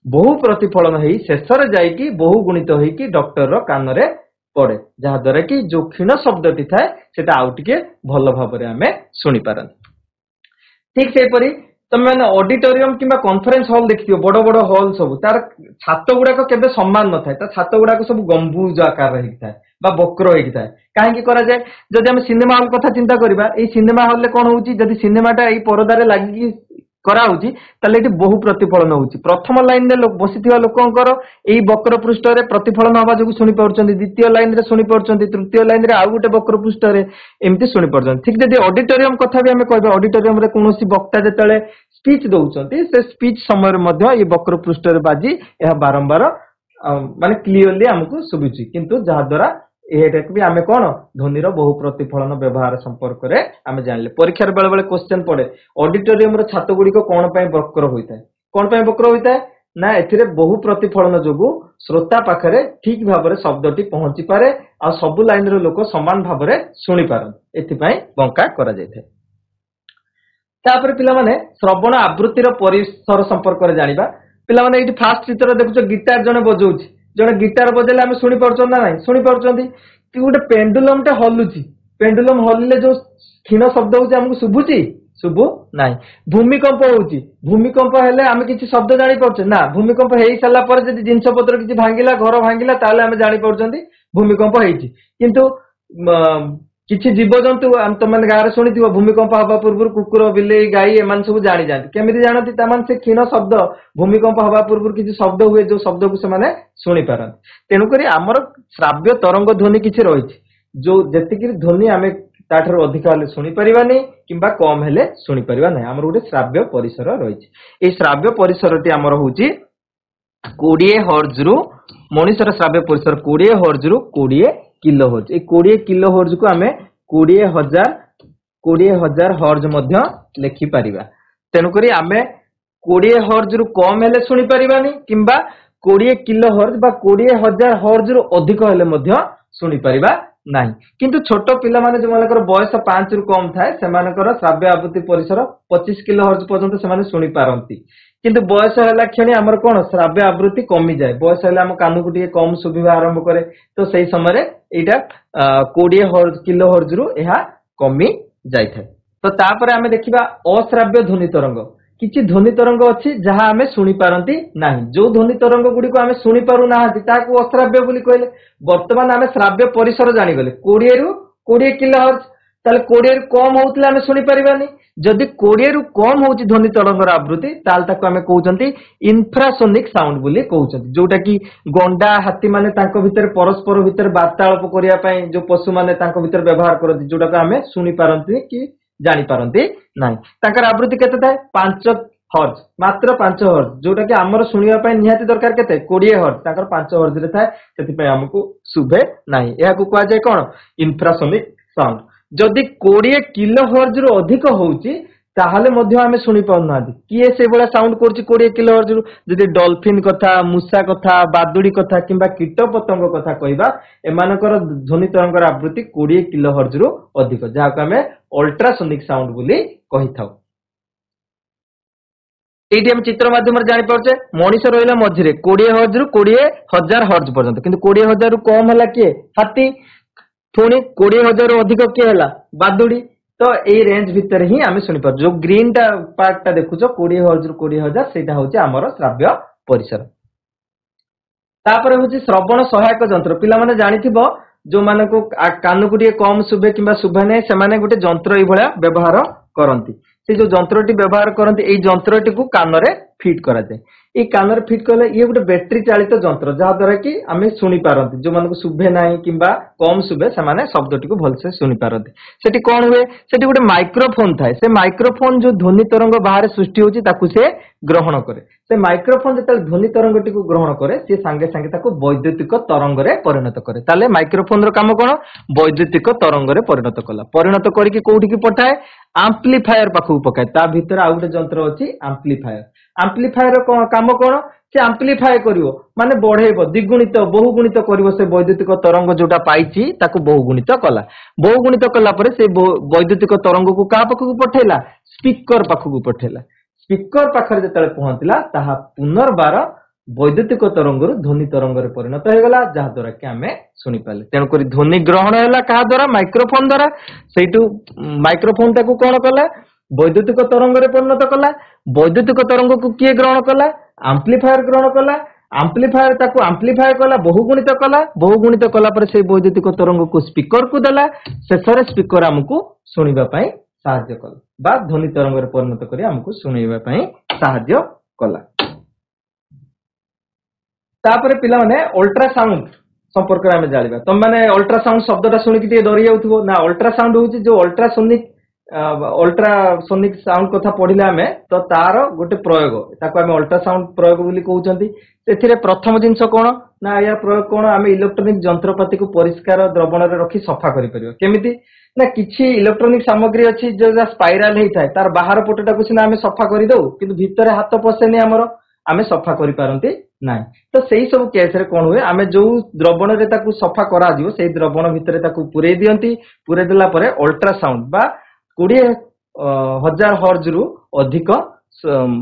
बहु प्रतिफलन हेई शेषरे जाई कि बहु गुणित होई कि डॉक्टर रो कान रे पड़े जहा द्वारा कि जो क्षीण शब्दटी थाए सेटा आउ टिके भलो भाबरे हमें सुनी पारन। ठीक से परी तमे माने ऑडिटोरियम किबा कॉन्फ्रेंस हॉल देखियो बड़ बड़ हॉल सब तार छात गुडा को केबे समान न थाए ता छात गुडा को सब गंबुज आकार रही थाए बा वक्र हेकी थाए। काहे कि करा जाय जदि हम सिनेमा हॉल कथा चिंता करबा ए सिनेमा हॉल ले कोन होउची जदि सिनेमाटा ए परदा रे लागि करा होउची तले एटी बहु प्रतिफलन होउची। प्रथम लाइन रे लोक बसिथिबा लोकंकर एई वक्र पृष्ठ रे प्रतिफलन हवा जो सुनी पड़छन्ती द्वितीय लाइन रे सुनी पड़छन्ती तृतीय लाइन रे आ गुटे वक्र पृष्ठ रे एमती सुनी पड़छन्ती। ठीक जदि ऑडिटोरियम कथा भी हमें कहबा ऑडिटोरियम रे कोनोसी वक्ता जेतले स्पीच दउचन्ती से स्पीच समय रे मध्य ए वक्र पृष्ठ रे बाजी एहा बारंबार माने क्लियरली हमकु सुबुची किंतु जहा द्वारा एटाक भी आमे कोन ध्वनिर बहु प्रतिफलन व्यवहार संपर्क रे आमे जानले। परीक्षा रे बेले बेले क्वेश्चन पड़े ऑडिटोरियम रो छात गुडी को कोन पय वक्र होइताय कोन पय वक्र होइताय ना एथिरे बहु प्रतिफलन जोगु श्रोता पाखरे ठीक भाबरे शब्दटी पहुंची पारे आ सब लाइन रो लोक समान भाबरे सुनी पारन एथि पय बंका करा जायथाय। तापर पिला माने श्रवण आवृत्तिर परिसर संपर्क रे जानिबा पिला माने एठी फास्ट चित्र देखुछ गिटार जने बजौछि जने गिटार बजेले हम सुनि परछन ना नाही सुनि परछंती कि गोटे पेंडुलम टे हलुछि पेंडुलम हलिले जो क्षीण शब्द होछि हमकु शुभुछि शुभु नाही भूमिकंप होछि भूमिकंप हेले हम किछि शब्द जानि परछे ना भूमिकंप हेई साला पर जदि जिंस पत्र किछि भांगिला घर भांगिला ताले हम जानि परछंती भूमिकंप हेछि किंतु किछि जीवजंतु तुमने गाँव शुणिथिव भूमिकंप हवा पूर्व कुकुर बिलेई गाई एमान सब जानी जाती केमिति जानती तामान से क्षीण शब्द भूमिकंप हवा पूर्व किछि शब्द हुए जो शब्द को से शुणी पारନ୍ତି तेणुकरी आमर श्राव्य तरंग ध्वनि किछि रहिछि जो जेतिकी ध्वनि आमे ताठर अधिक हेले शुणी परिबानी किंबा कम हेले शुणी परिबा नै हमर गोटे श्राव्य परिसर रहिछि ए श्राव्य परिसरटी हमर होछि 20 हर्ट्ज रु मनुष्यर श्राव्य परिसर 20 हर्ट्ज रु 20 किलो हर्ट्ज ए 20 किलो हर्ट्ज को आमे 20,000 हर्ट्ज मध्य लेखि परिबा तेणुकरी आमे 20 हर्ट्ज रु कम हेले शुणी परिबानी किंबा 20 किलो हर्ट्ज बा 20,000 हर्ट्ज रु अधिक हेले मध्य शुणी परिबा नाही किंतु छोट पिला माने जो मानकर बयस 5 रु कम थाए सेमानकर श्राव्य आवृत्ति परिसर 25 किलो हर्ट्ज पर्यंत सेमाने शुणी पारंती किंतु बयस हैला क्षणी हमर कोन श्राव्य आवृत्ति कमी जाए बयस हैला हम कान को टिके कम सुबिबा आरंभ करे तो सही समय रे एटा 20 हर्ट्ज किलो हर्ट्ज रु एहा कमी जाय थाए तो तापर हमें देखिबा अश्राव्य ध्वनि तरंग किछि ध्वनि तरंग अछि जहा हमें शुणी पारंती नाही जो ध्वनि तरंग गुडी को हमें शुणी पारु ना ताकू अश्राव्य बोली कहले वर्तमान हमें श्राव्य परिसर जानि गले 20 रु 20 किलो हर्ट्ज ताले 20 रु कम होतले हमें शुणी परिबानी जदि 20 रु कम होची ध्वनि तरंगर आवृत्ति ताल ताको हमें कहउचंती इन्फ्रासोनिक साउंड बोली कहउचंती जोटा कि गंडा हाथी माने तांको भितर परस्पर भितर वार्तालाप करिया पई जो पशु माने तांको भितर व्यवहार करती जोटा को हमें शुणी पारंती कि जानि पारंती नाही ताकर आवृत्ति केते थाए 5 हर्ट्ज मात्र 5 हर्ट्ज जोटा कि हमर सुनिया पई निहाती दरकार केते 20 हर्ट्ज ताकर 5 हर्ट्ज रे थाए सेति पई हमकु सुबे नाही एहा को कहा जाय कोन इन्फ्रासोनिक साउंड जदि 20 किलो हर्ट्ज रु अधिक होउची ताहले मध्य हमें शुणी पाउना किए से बळा साउंड करछि 20 किलो हर्ट्ज रु जदि डॉल्फिन कथा मूसा कथा बादुडी कथा किंबा कीट पतंग कथा कहबा एमानकर ध्वनि तरंगर आवृत्ति 20 किलो हर्ट्ज रु अधिक जहा को हमें अल्ट्रासोनिक साउंड बोली कहि थाउ एटी हम चित्र माध्यम रे जानि परछे मनीष रहिला मझिरे 20 हर्ट्ज रु 20,000 हर्ट्ज पर्यंत किंतु 20,000 रु कम हला के हाथी पुणी 20,000 रु अधिक के हला बादुडी तो ए रेंज भितर ही आमे सुनि पर जो ग्रीन टा पार्ट टा देखुछो 20 हर्ट्ज रु 20,000 सेटा होची हमर श्राव्य परिसर तापर होची श्रवण सहायक यंत्र पिला माने जानिथिबो जो माने को कान को कम सुबे किंबा सुबे नै से माने गोटे यंत्र ए भलिया व्यवहार करंती से जो यंत्रटी व्यवहार करंती ए यंत्रटी को कान रे फिट करा जाय ए कान रे फिट करले ये गोटे बैटरी चालित यंत्र जहा द्वारा कि आमे सुनि पारंती जो माने को सुबे नाही किंबा कम सुबे से माने शब्दटी को भलसे सुनि पारंती सेठी कोन हुए सेठी गोटे माइक्रोफोन थाए से माइक्रोफोन जो ध्वनि तरंग बाहर सृष्टि होची ताकू से ग्रहण करे से माइक्रोफोन जते ध्वनि तरंगटी को ग्रहण करे से संगे संगे ताकू वैद्युतिक तरंग रे परिणत करे ताले माइक्रोफोन रो काम कोन वैद्युतिक तरंग रे परिणत करिकि कोठी की पठाए एम्प्लीफायर पाखु पकाए ता भीतर आ गोटे यंत्र अछि एम्प्लीफायर काम कोन से एम्प्लीफाई करिवो माने बढ़ेबो द्विगुणित बहुगुणित करिवो से वैद्युतिक तरंग जोटा पाइछि ताकू बहुगुणित कला परे से वैद्युतिक तरंग को का पाखु पठेला स्पीकर पाखु पठेला स्पीकर पाखरे जतले पहुंचला ताहा पुनर्बार वैद्युतिक तरंग ध्वनि तरंग रे परिणत हो गला जहा द्वारा कि हमें सुनि पाले तेन करी ध्वनि ग्रहण हैला कहा द्वारा माइक्रोफोन द्वारा सेटू माइक्रोफोन ताकू कोन कला वैद्युतिक तरंग रे परिणत कला वैद्युतिक तरंग को किए ग्रहण कला एम्प्लीफायर ग्रहण कला एम्प्लीफायर ताकू एम्प्लीफाई कला बहुगुणित कला पर से वैद्युतिक तरंग को स्पीकर को देला शेषरे स्पीकर हमकू सुनिबा पई सहायता कला बा ध्वनि तरंग रे परिणत करी हमकू सुनिबा पई सहायता कला तापर पिला माने अल्ट्रासाउंड संपर्क रे हम जानिबा तम माने अल्ट्रासाउंड शब्दटा सुनि कि डरि जाउथबो ना अल्ट्रासाउंड होची जो अल्ट्रासोनिक साउंड कथा पढिला हमें तो तार गोटे प्रयोग ताको हम अल्ट्रासाउंड प्रयोग बोली कहउचंती सेथिरे प्रथम जिंस कोन ना या प्रयोग कोन हम इलेक्ट्रॉनिक यंत्रपाती को परिष्कार द्रवण रे रखी सफा करि परियो केमिति ना किछि इलेक्ट्रॉनिक सामग्री अछि जो स्पाइराल हेइ थाए तार बाहर पटटा को सिना हम सफा करि दउ किंतु भीतर हाथ पसेनी हमर आमे सफा करि पारंती नाही तो सेही सब केस रे कोन हुए आमे जो द्रवण रे ताकू सफा करा दियो सेही द्रवण भितरे ताकू पुरे दियंती पुरे देला परे अल्ट्रासाउंड बा 20 1000 हर्ज रु अधिक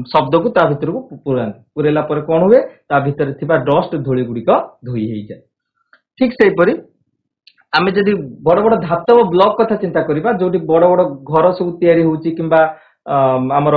शब्द को ता भितर को पुरांती पुरेला पर कौन हुए ता भितर थिबा डस्ट धूली गुड़िक धोई हो जाए। ठीक से परी आमे जदि बड़ बड़ धातव ब्लॉक कथा चिंता करिबा जोटी बड़ बड़ घर सब तयारी होउची किंबा आमर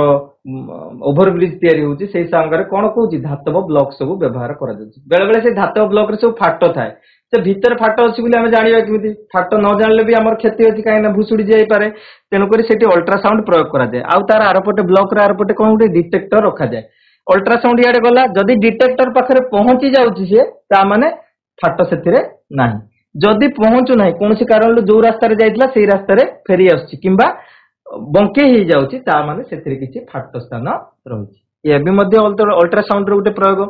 ओभरब्रिज तयारी होउची सेही संगरे कोन कहूची धातव ब्लॉक सब व्यवहार करा जाउची। बेले बेले से धातव ब्लॉक रे सब फाटो थाए से भीतर फाटो अछि बोली आमे जानिबा किमिति फाटो न जानले भी हमर क्षति अछि काहे ना भुसुडी जाई पारे तेनु करी सेठी अल्ट्रासाउंड प्रयोग करा जाय। आउ तार आरपटे ब्लॉक रे आरपटे कोन गुटे डिटेक्टर रखा जाय। अल्ट्रासाउंड याडे गला जदि डिटेक्टर पाखरे पहुंची जाउची से ता माने फाटो सेथिरे नाही जदि पहुंचु नाही कोनसी कारण जो रास्ता रे जाइतला सेही रास्ता रे फेरी आछि किंबा बंके ही जाउची ता माने सेथिरे किछि फाटो स्थान रहुची। ये भी मध्य अल्ट्रासाउंड रो गुटे प्रयोग।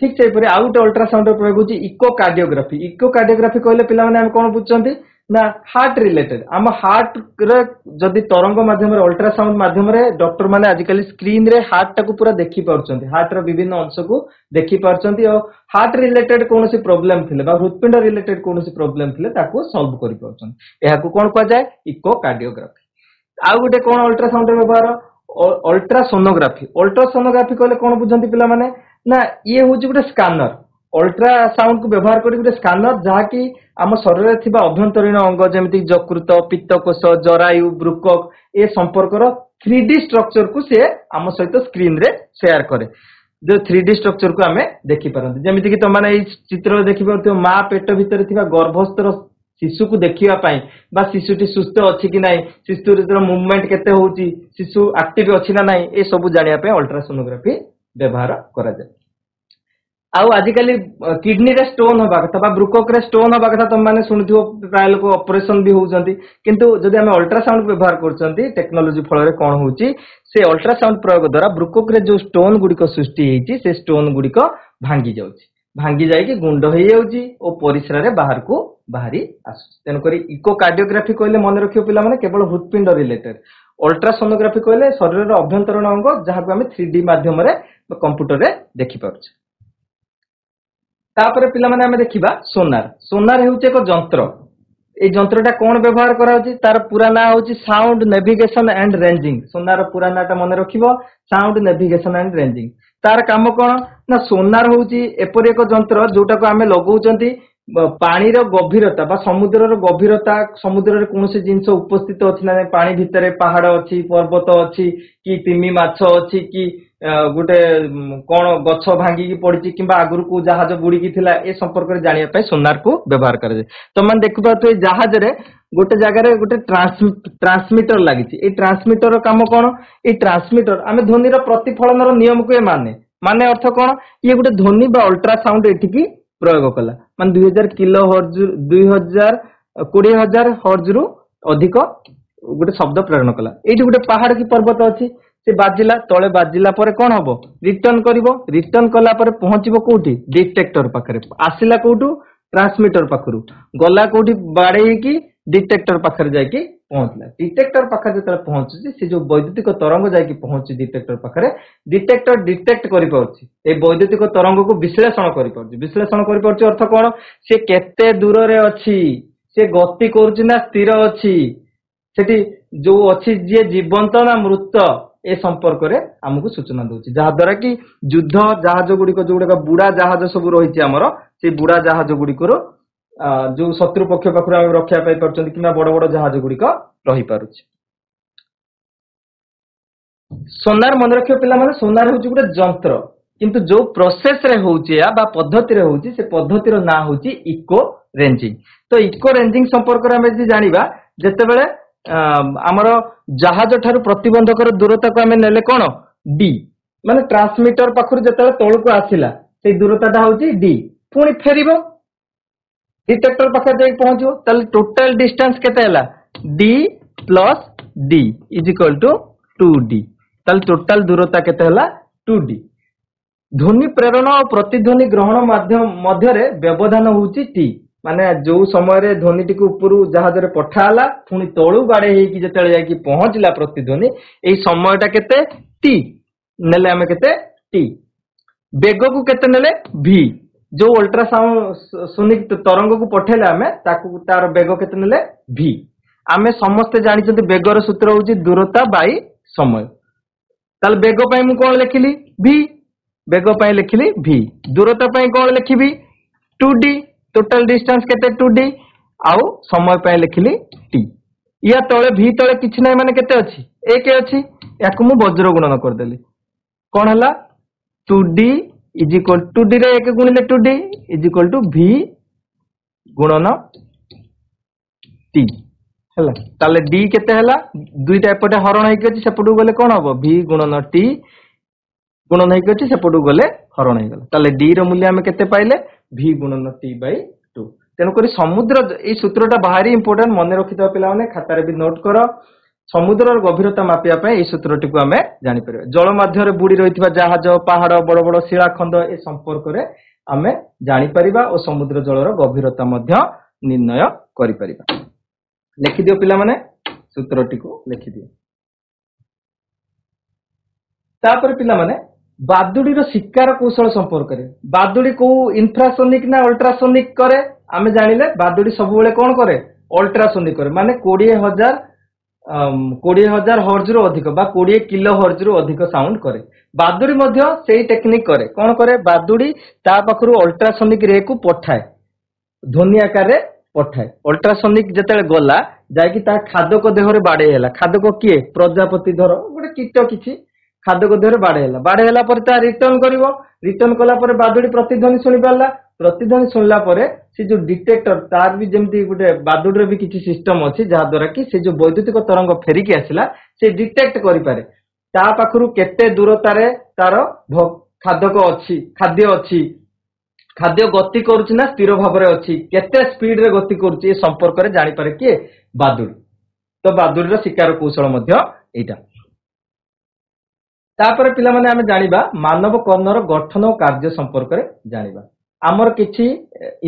ठीक से परे आउ गुटे अल्ट्रासाउंड रो प्रयोग होची इकोकार्डियोग्राफी। इकोकार्डियोग्राफी कहले पिला माने हम कोन बुझचंती ना हार्ट रिलेटेड आम हार्ट रे जदि तरंग माध्यम रे अल्ट्रासाउंड माध्यम रे डॉक्टर माने आजिकली स्क्रीन रे हार्ट टाकू पूरा देखि पाउचंती हार्ट रो विभिन्न अंश को देखि पाउचंती और हार्ट रिलेटेड कोनोसी प्रॉब्लम थिले बा हृदपिंड रिलेटेड कोनोसी प्रॉब्लम थिले ताकू सॉल्व करि पाउचंती। एहा को कोन कहै जाय इकोकार्डियोग्राफी। आउ गुटे कोन अल्ट्रासाउंड रे व्यवहार अल्ट्रासोनोग्राफी। अल्ट्रासोनोग्राफी कहले कोन बुझंती पिला माने ना ये होची गुटे स्कैनर अल्ट्रासाउंड को व्यवहार करी गुटे स्कैनर जहा कि आम शरीर रे थिबा अभ्यंतरीण अंग जेमिति यकृत पित्तकोश जरायु वृक्क ए संपर्कर 3D स्ट्रक्चर को से आम सहित स्क्रीन रे शेयर करे जो 3D स्ट्रक्चर को आमे देखि परंती जेमिति कि त माने ए चित्र रे देखि परथियो मा पेट भितर थिबा गर्भस्थ शिशु को देखिया पाई बा शिशुटी सुस्थ अछि कि नाही शिशु रे मूवमेंट केते होउची शिशु एक्टिव अछि ना नाही ए सब जानिया पे अल्ट्रासोनोग्राफी व्यवहार करा जाय। आउ आजिकली किडनी रे स्टोन होबा कथा बा वृक्क रे स्टोन होबा कथा तुम माने सुनिथियो प्राय लोक ऑपरेशन भी होउचंती किंतु जदि हमें अल्ट्रासाउंड व्यवहार करचंती टेक्नोलॉजी फल रे कोन होउची से अल्ट्रासाउंड प्रयोग द्वारा वृक्क रे जो स्टोन गुडिक सृष्टि हेची से स्टोन गुडिक भांगी जाउची भांगी जाई कि गुंड होई जाउची ओ परिसर रे बाहर को बाहरी आसु। तेन करी इकोकार्डियोग्राफी कहले मन रखियो पिला माने केवल हृदपिंड रिलेटेड अल्ट्रासोनोग्राफी कहले शरीर रे अभ्यंतरीण अंग जहा को हमें 3D माध्यम रे कंप्यूटर रे देखि पाउछ। तापर पिला माने हमें देखिबा सोनार। सोनार हेउचे एक जंत्र ए जंत्रटा कोन व्यवहार करा होची तार पूरा ना होची साउंड नेविगेशन एंड रेंजिंग। सोनार पूरा नाटा मन रखिबो साउंड नेविगेशन एंड रेंजिंग। तार काम कोन ना सोनार होची एपरि एक जंत्र जोटा को हमें लगौचंती पानी रो गभीरता बा समुद्र रो गभीरता समुद्र रे कोनोसी जिंस उपस्थित अछि ना पानी भितरे पहाड़ अछि पर्वत अछि कि तिमी माछ अछि कि गुटे कोन गछ भांगी की पड़िछि किबा आगुर को जहाज बुड़ी की थिला ए संपर्क रे जानिया पय सोनार को व्यवहार करे जे। तो मन देखबा तो जहाज रे गोटे जगह रे गोटे ट्रांसमीटर लागिछि। ए ट्रांसमीटर रो काम कोन ए ट्रांसमीटर आमे ध्वनि रो प्रतिफलन रो नियम को माने अर्थ कोन ये गोटे ध्वनि बा अल्ट्रासाउंड एठिकी प्रयोग कला मान 2000 किलो हर्ज 20000 हर्ज रु अधिक गोटे शब्द प्रेरण कला। एठी गोटे पहाड़ की पर्वत अछि से बाजिला तळे बाजिला परे कोन हबो रिटर्न करिवो रिटर्न कला परे पहुंचीबो कोठी डिटेक्टर पाखरे आसिला कोठू ट्रांसमीटर पाखरु गला कोठी बाडे की डिटेक्टर पाखरे जाय की पहुंचला। डिटेक्टर पाखरे जतले पहुंची से जो वैद्युतिक तरंग जाय की पहुंची डिटेक्टर पाखरे डिटेक्टर डिटेक्ट करि पाउची ए वैद्युतिक तरंग को विश्लेषण करि पाउची अर्थ कोन से केते दूर रे अछि से गति करूची ना स्थिर अछि सेठी जो अछि जे जीवंत ना मृत ए संपर्क रे हमकु सूचना दोची जहा द्वारा कि युद्ध जहाज गुडी को जोडा बुडा जहाज सब रहिछि हमर से बुडा जहाज गुडी को जो शत्रु पक्ष पाखु हम रक्षा पाई परचंती किना बड़ बड़ जहाज गुडी को रहि पारुछि। सोनार मन रखियो पिला माने सोनार होची गुटे जंत्र किंतु जो प्रोसेस रे होची या बा पद्धति रे होची से पद्धति रो ना होची इको रेंजिंग। तो इको रेंजिंग संपर्क रे हम जे जानिबा जते बेले आमर जहाज ठारू प्रतिबंधक दूरता को आम नेले कौन डी माने ट्रांसमीटर पाखर जतले तळु को आसिला से दूरताटा होची डी पुणी फेरिबो डिटेक्टर पाखर जाई पहुंचो तले टोटल डिस्टेंस केते हला d plus d is equal to 2d तले टोटल दूरता केते हला 2d। ध्वनि प्रेरण और प्रतिध्वनि ग्रहण माध्यम मध्य रे व्यवधान होची टी माने जो समय रे ध्वनि टी को ऊपर जहाज रे पठाला पुणी तळु बाडे हे कि जतले जाय कि पहुंचला प्रतिध्वनि एई समयटा केते टी नेले हमें केते टी वेग को केते नेले v जो अल्ट्रासाउंड सोनिक तरंग को पठेले हमें ताकू तार वेग केते नेले v आमे समस्ते जानिछन्ते बेगर सूत्र होउची दूरता बाई समय ताल बेग पई मु कोन लिखिली v बेग पई लिखिली v दूरता पई कोन लिखिबी 2d टोटल डिस्टेंस केते 2d आउ समय पई लिखिली t या तळे v तळे किछि नै माने केते अछि 1 अछि याकु मु वज्र गुणन कर देली कोन हला 2d इज इक्वल 2d रे 1 गुणिले 2d is equal to v गुणन t हला ताले d केते हला दुईटा एपटे हरण हेकि अछि सेपटु गले कोन हबो v गुणन t गुणन हेकि अछि सेपटु गले हरण हे गला ताले d रो मूल्य हम केते पाइले v गुणन t बाय 2 तेनु करी समुद्र ए सूत्रटा भारी इंपोर्टेंट मने रखितो पिला माने खाता रे भी नोट करो समुद्र गभीरता मापिया पे ए सूत्रटी को हमें जानि परबे जल माध्य रे बुडी रहितबा जहाज पहाड़ बड़ बड़ शिलाखंड ए संपर्क रे हमें जानि परिबा और समुद्र जल रो गभीरता मध्य निर्णय करि परिबा लिखि दियो पिला माने सूत्रटी को लिखि दियो तापर पिला माने बादुडी रो शिकार कौशल संपर्क रे बादुडी को इंफ्रासोनिक ना अल्ट्रासोनिक करे आमे जानिले बादुडी सब बेले कोन करे अल्ट्रासोनिक करे माने 20000 हर्ज रो अधिक बा 20 किलो हर्ज रो अधिक साउंड करे बादुडी मध्य सेही टेक्निक करे कोन करे बादुडी ता पखरु अल्ट्रासोनिक रे को पठाए ध्वनि आकार रे पठाए अल्ट्रासोनिक जतेले गला जाय कि ता खादक देह रे बाडे हैला खादक किए प्रजापति धर गोटे कीट किछि खादक देह रे बाडे हैला पर ता रिटर्न करिवो रिटर्न कला पर बादुडी प्रतिध्वनि सुनि पाला प्रतिध्वनि सुनला पर से जो डिटेक्टर तार भी जेमती गोटे बादुडी रे भी किछि सिस्टम अछि जहा द्वारा कि से जो वैद्युतिक तरंग फेरिकी आसिला से डिटेक्ट करि पारे ता पाखरु केते दूरता रे तार खादक अछि खाद्य अछि खाद्य गति करूची ना स्थिर भाव रे अछि केते स्पीड रे गति करूची ए संपर्क रे जानि पारे कि बादुडी तो बादुडी रो शिकार कौशल मध्य एटा तापर पिला माने हमें जानिबा मानव कर्णर गठन और कार्य संपर्क रे जानिबा आमर किछि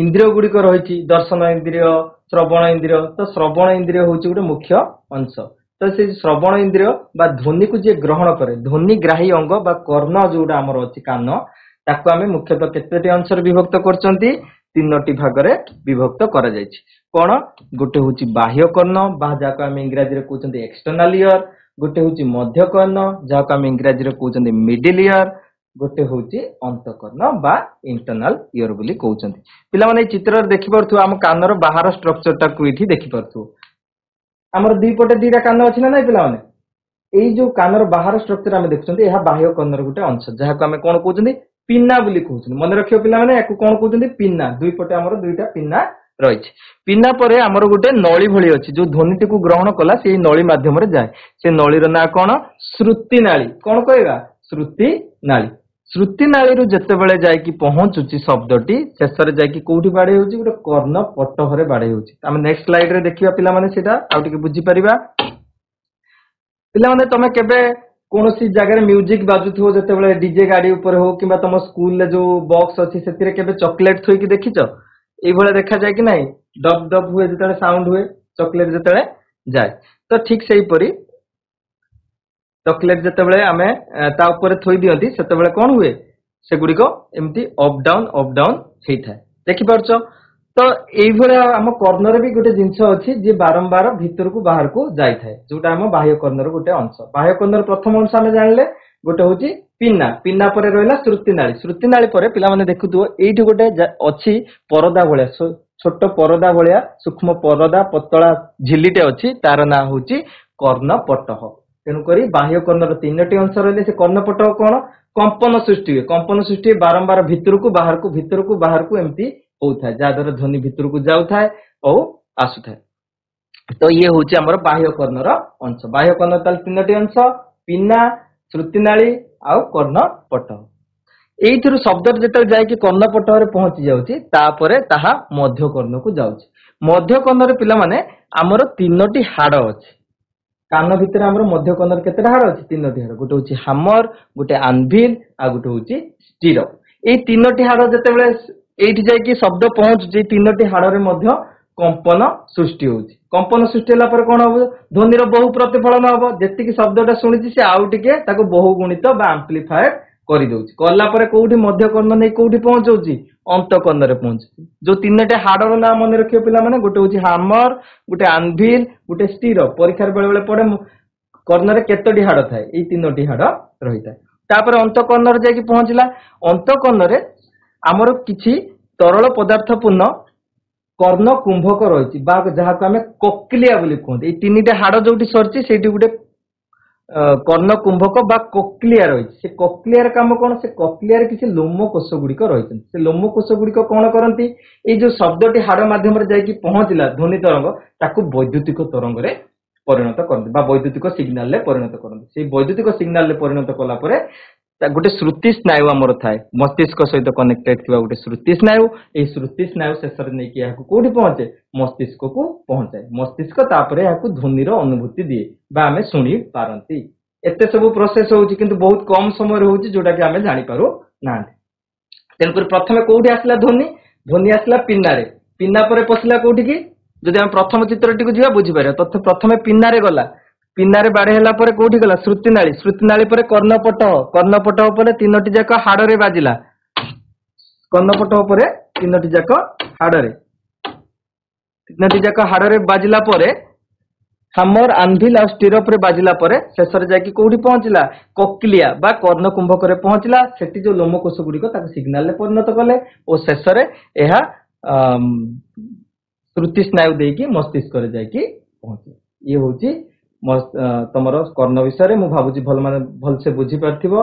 इंद्रिय गुडी को रहिछि दर्शन इंद्रिय श्रवण इंद्रिय तो श्रवण इंद्रिय होछि गोटे मुख्य अंश तो से श्रवण इंद्रिय बा ध्वनि को जे ग्रहण करे ध्वनि ग्राही अंग बा कर्ण जोडा हमर अछि कान ताको हमें मुख्यतः केतेटी अंश रे विभक्त करचंती तीनोटी भाग रे विभक्त करा जायछि कोन गोटे होछि बाह्य कर्ण बा जाको हमें इंग्रजी रे कहउचंती एक्सटर्नल ईयर गोटे होछि मध्य कर्ण जाको हमें इंग्रजी रे कहउचंती मिडिल ईयर गोटे होछि अंतकर्ण बा इंटरनल ईयर बोली कहउचंती पिला माने चित्र रे देखि परथु हम कानर बाहर स्ट्रक्चर टा को इठी देखि परथु हमर दुई पटे दुईटा कान अछि ना नै पिला माने एई जो कानर बाहर स्ट्रक्चर हम देखुचंती एहा बाह्य कर्ण रे गोटे अंश जाको हमें कोन कहउचंती पिन्ना बोली कहउचंती मन रखियो पिला माने याकू कोन कहउचंती पिन्ना दुई पटे हमर दुईटा पिन्ना रहिछि पिन्ना परे हमर गोटे नळी भଳି अछि जो ध्वनिटी को ग्रहण कला सेही नळी माध्यम रे जाय से नळी रो ना कोन श्रुति नाली कोन कहैबा श्रुति नाली रो जत्ते बेले जाय कि पहुंचुची शब्दटी शेष रे जाय कि कोठी बाडे होउची गोटे कर्ण पट्ट रे बाडे होउची हम नेक्स्ट स्लाइड रे देखिबा पिला माने सेटा आउटिके बुझी परिबा पिला माने तमे केबे कोनोसी जगह रे म्यूजिक बाजुथो जत्ते बेले डीजे गाडी ऊपर हो किबा तम स्कूल ले जो बॉक्स अछि सेतिरे केबे चॉकलेट थोई कि देखिचो एई भले देखा जाय कि नै डब डब हुए जतले साउंड हुए चॉकलेट जतले जाय तो ठीक सेही परी चॉकलेट जतबेले आमे ता ऊपर थोई दियंती सेतबेले कोन हुए से गुडी को एम्ति अप डाउन हेई थाए देखि परछो तो एई भले हम कॉर्नर भी गोटे जिंस अछि जे बारंबार भीतर को बाहर को जाय थाए जोटा हम बाह्य कॉर्नर गोटे अंश बाह्य कॉर्नर प्रथम अंश हम जानले गोटे होची पिन्ना पिन्ना परे रहला श्रुति नाली परे पिला माने देखुथु एठी गोटे अछि परदा भलिया छोट परदा भलिया सूक्ष्म परदा पतला झिल्लीटे अछि तार ना होची कर्णपटह तेनु करी बाह्य कर्णर तीनटी अंश रहले से कर्णपटह कोन कंपन सृष्टि बारंबार भीतर को बाहर को एम्ति होउथाय जा द्वारा ध्वनि भीतर को जाउथाय और आसुथाय तो ये होची हमर बाह्य कर्णर अंश बाह्य कर्ण ताल तीनटी अंश पिन्ना श्रुति नाली आ कर्णपटह एइथिरु शब्द जेतल जाय कि कर्णपटह रे पहुंची जाउची तापरे ताहा मध्य कर्ण को जाउची मध्य कर्ण रे पिला माने हमर तीनटी हाड़ अछि कान भितर हमर मध्य कर्ण रे केतेटा हाड़ अछि तीनटी हाड़ गोटे होची हामर गोटे एनविल आ गोटे होची स्टिरअप एई तीनटी हाड़ जेतेबेले एइठी जाय कि शब्द पहुंची तीनटी हाड़ रे मध्य कंपन सृष्टि होला पर कोन हो ध्वनि रो बहु प्रतिफलन हो जेति कि शब्दटा सुनिछि से आउ टिके ताको बहु गुणित बा एम्प्लीफाइड କରିଦଉଛି। କଲା ପରେ କୋଉଠି ମଧ୍ୟ କର୍ଣ୍ଣ ନେଇ କୋଉଠି ପହଞ୍ଚଉଛି, ଅନ୍ତକର୍ଣ୍ଣରେ ପହଞ୍ଚୁଛି। ଯୋଉ ତିନୋଟି ହାଡର ନାଁ ମନେ ରଖିବ ପିଲାମାନେ, ଗୋଟେ ହଉଛି ହାମର, ଗୋଟେ ଆନଭିଲ, ଗୋଟେ ଷ୍ଟିର। ପରୀକ୍ଷାରେ ବେଳେ ବେଳେ ପଡେ କର୍ଣ୍ଣରେ କେତୋଟି ହାଡ ଥାଏ, ଏଇ ତିନୋଟି ହାଡ ରହିଥାଏ। ତାପରେ ଅନ୍ତକର୍ଣ୍ଣରେ ଯାଇକି ପହଞ୍ଚିଲା। ଅନ୍ତକର୍ଣ୍ଣରେ ଆମର କିଛି ତରଳ ପଦାର୍ଥ ପୂର୍ଣ୍ଣ କର୍ଣ୍ଣ କୁମ୍ଭକ ରହିଛି, ବା ଯାହାକୁ ଆମେ କୋକ୍ଲିଆ ବୋଲି କୁହନ୍ତି। ଏଇ ତିନିଟା ହାଡ ଯୋଉଠି ସରିଛି ସେଇଠି ଗୋଟେ କର୍ଣ୍ଣ କୁମ୍ଭକ ବା କୋକ୍ଲିଆ ରହିଛି। ସେ କୋକ୍ଲିଆର କାମ କଣ, ସେ କୋକ୍ଲିଆରେ କିଛି ଲୋମ କୋଷ ଗୁଡିକ ରହିଛନ୍ତି। ସେ ଲୋମ କୋଷ ଗୁଡିକ କଣ କରନ୍ତି, ଏଇ ଯୋଉ ଶବ୍ଦଟି ହାଡ ମାଧ୍ୟମରେ ଯାଇକି ପହଞ୍ଚିଲା ଧ୍ୱନି ତରଙ୍ଗ, ତାକୁ ବୈଦ୍ୟୁତିକ ତରଙ୍ଗରେ ପରିଣତ କରନ୍ତି ବା ବୈଦ୍ୟୁତିକ ସିଗ୍ନାଲରେ ପରିଣତ କରନ୍ତି। ସେଇ ବୈଦ୍ୟୁତିକ ସିଗ୍ନାଲରେ ପରିଣତ କଲା ପରେ ଗୋଟେ ଶ୍ରୁତି ସ୍ନାୟୁ ଆମର ଥାଏ, ମସ୍ତିଷ୍କ ସହିତ କନେକ୍ଟେଡ ଥିବା ଗୋଟେ ଶ୍ରୁତି ସ୍ନାୟୁ। ଏଇ ଶ୍ରୁତି ସ୍ନାୟୁ ଶେଷରେ ନେଇକି ଏହାକୁ କୋଉଠି ପହଞ୍ଚେ, ମସ୍ତିଷ୍କକୁ ପହଞ୍ଚାଏ। ମସ୍ତିଷ୍କ ତାପରେ ଏହାକୁ ଧ୍ୱନିର ଅନୁଭୂତି ଦିଏ ବା ଆମେ ଶୁଣି ପାରନ୍ତି। ଏତେ ସବୁ ପ୍ରୋସେସ ହଉଛି, କିନ୍ତୁ ବହୁତ କମ ସମୟରେ ହଉଛି, ଯୋଉଟା କି ଆମେ ଜାଣିପାରୁ ନାହାନ୍ତି। ତେଣୁକରି ପ୍ରଥମେ କୋଉଠି ଆସିଲା ଧ୍ୱନି, ଧ୍ୱନି ଆସିଲା ପିନାରେ। ପିନା ପରେ ପଶିଲା କୋଉଠିକି, ଯଦି ଆମେ ପ୍ରଥମ ଚିତ୍ରଟିକୁ ଯିବା ବୁଝିପାରିବା। ପ୍ରଥମେ ପିନାରେ ଗଲା, ପିନାରେ ବାଡେଇ ହେଲା ପରେ କୋଉଠି ଗଲା, ଶ୍ରୁତିନାଳୀ। ଶ୍ରୁତିନାଳୀ ପରେ କର୍ଣ୍ଣପଟହ, କର୍ଣ୍ଣପଟହ ପରେ ତିନୋଟି ଯାକ ହାଡରେ ବାଜିଲା। କର୍ଣ୍ଣପଟହ ପରେ ତିନୋଟି ଯାକ ହାଡରେ ବାଜିଲା ପରେ ହାମର, ଆନଭିଲ ଆଉ ଷ୍ଟିର ଉପରେ ବାଜିଲା ପରେ ଶେଷରେ ଯାଇକି କୋଉଠି ପହଞ୍ଚିଲା, କୋକ୍ଲିଆ ବା କର୍ଣ୍ଣ କୁମ୍ଭକରେ ପହଞ୍ଚିଲା। ସେଠି ଯୋଉ ଲୋମକୋଷ ଗୁଡିକ ତାକୁ ସିଗ୍ନାଲରେ ପରିଣତ କଲେ ଓ ଶେଷରେ ଏହା ଶ୍ରୁତି ସ୍ନାୟୁ ଦେଇକି ମସ୍ତିଷ୍କରେ ଯାଇକି ପହଞ୍ଚିଲା। ଇଏ ହଉଛି ତମର କର୍ଣ୍ଣ ବିଷୟରେ। ମୁଁ ଭାବୁଛି ଭଲସେ ବୁଝିପାରିଥିବ।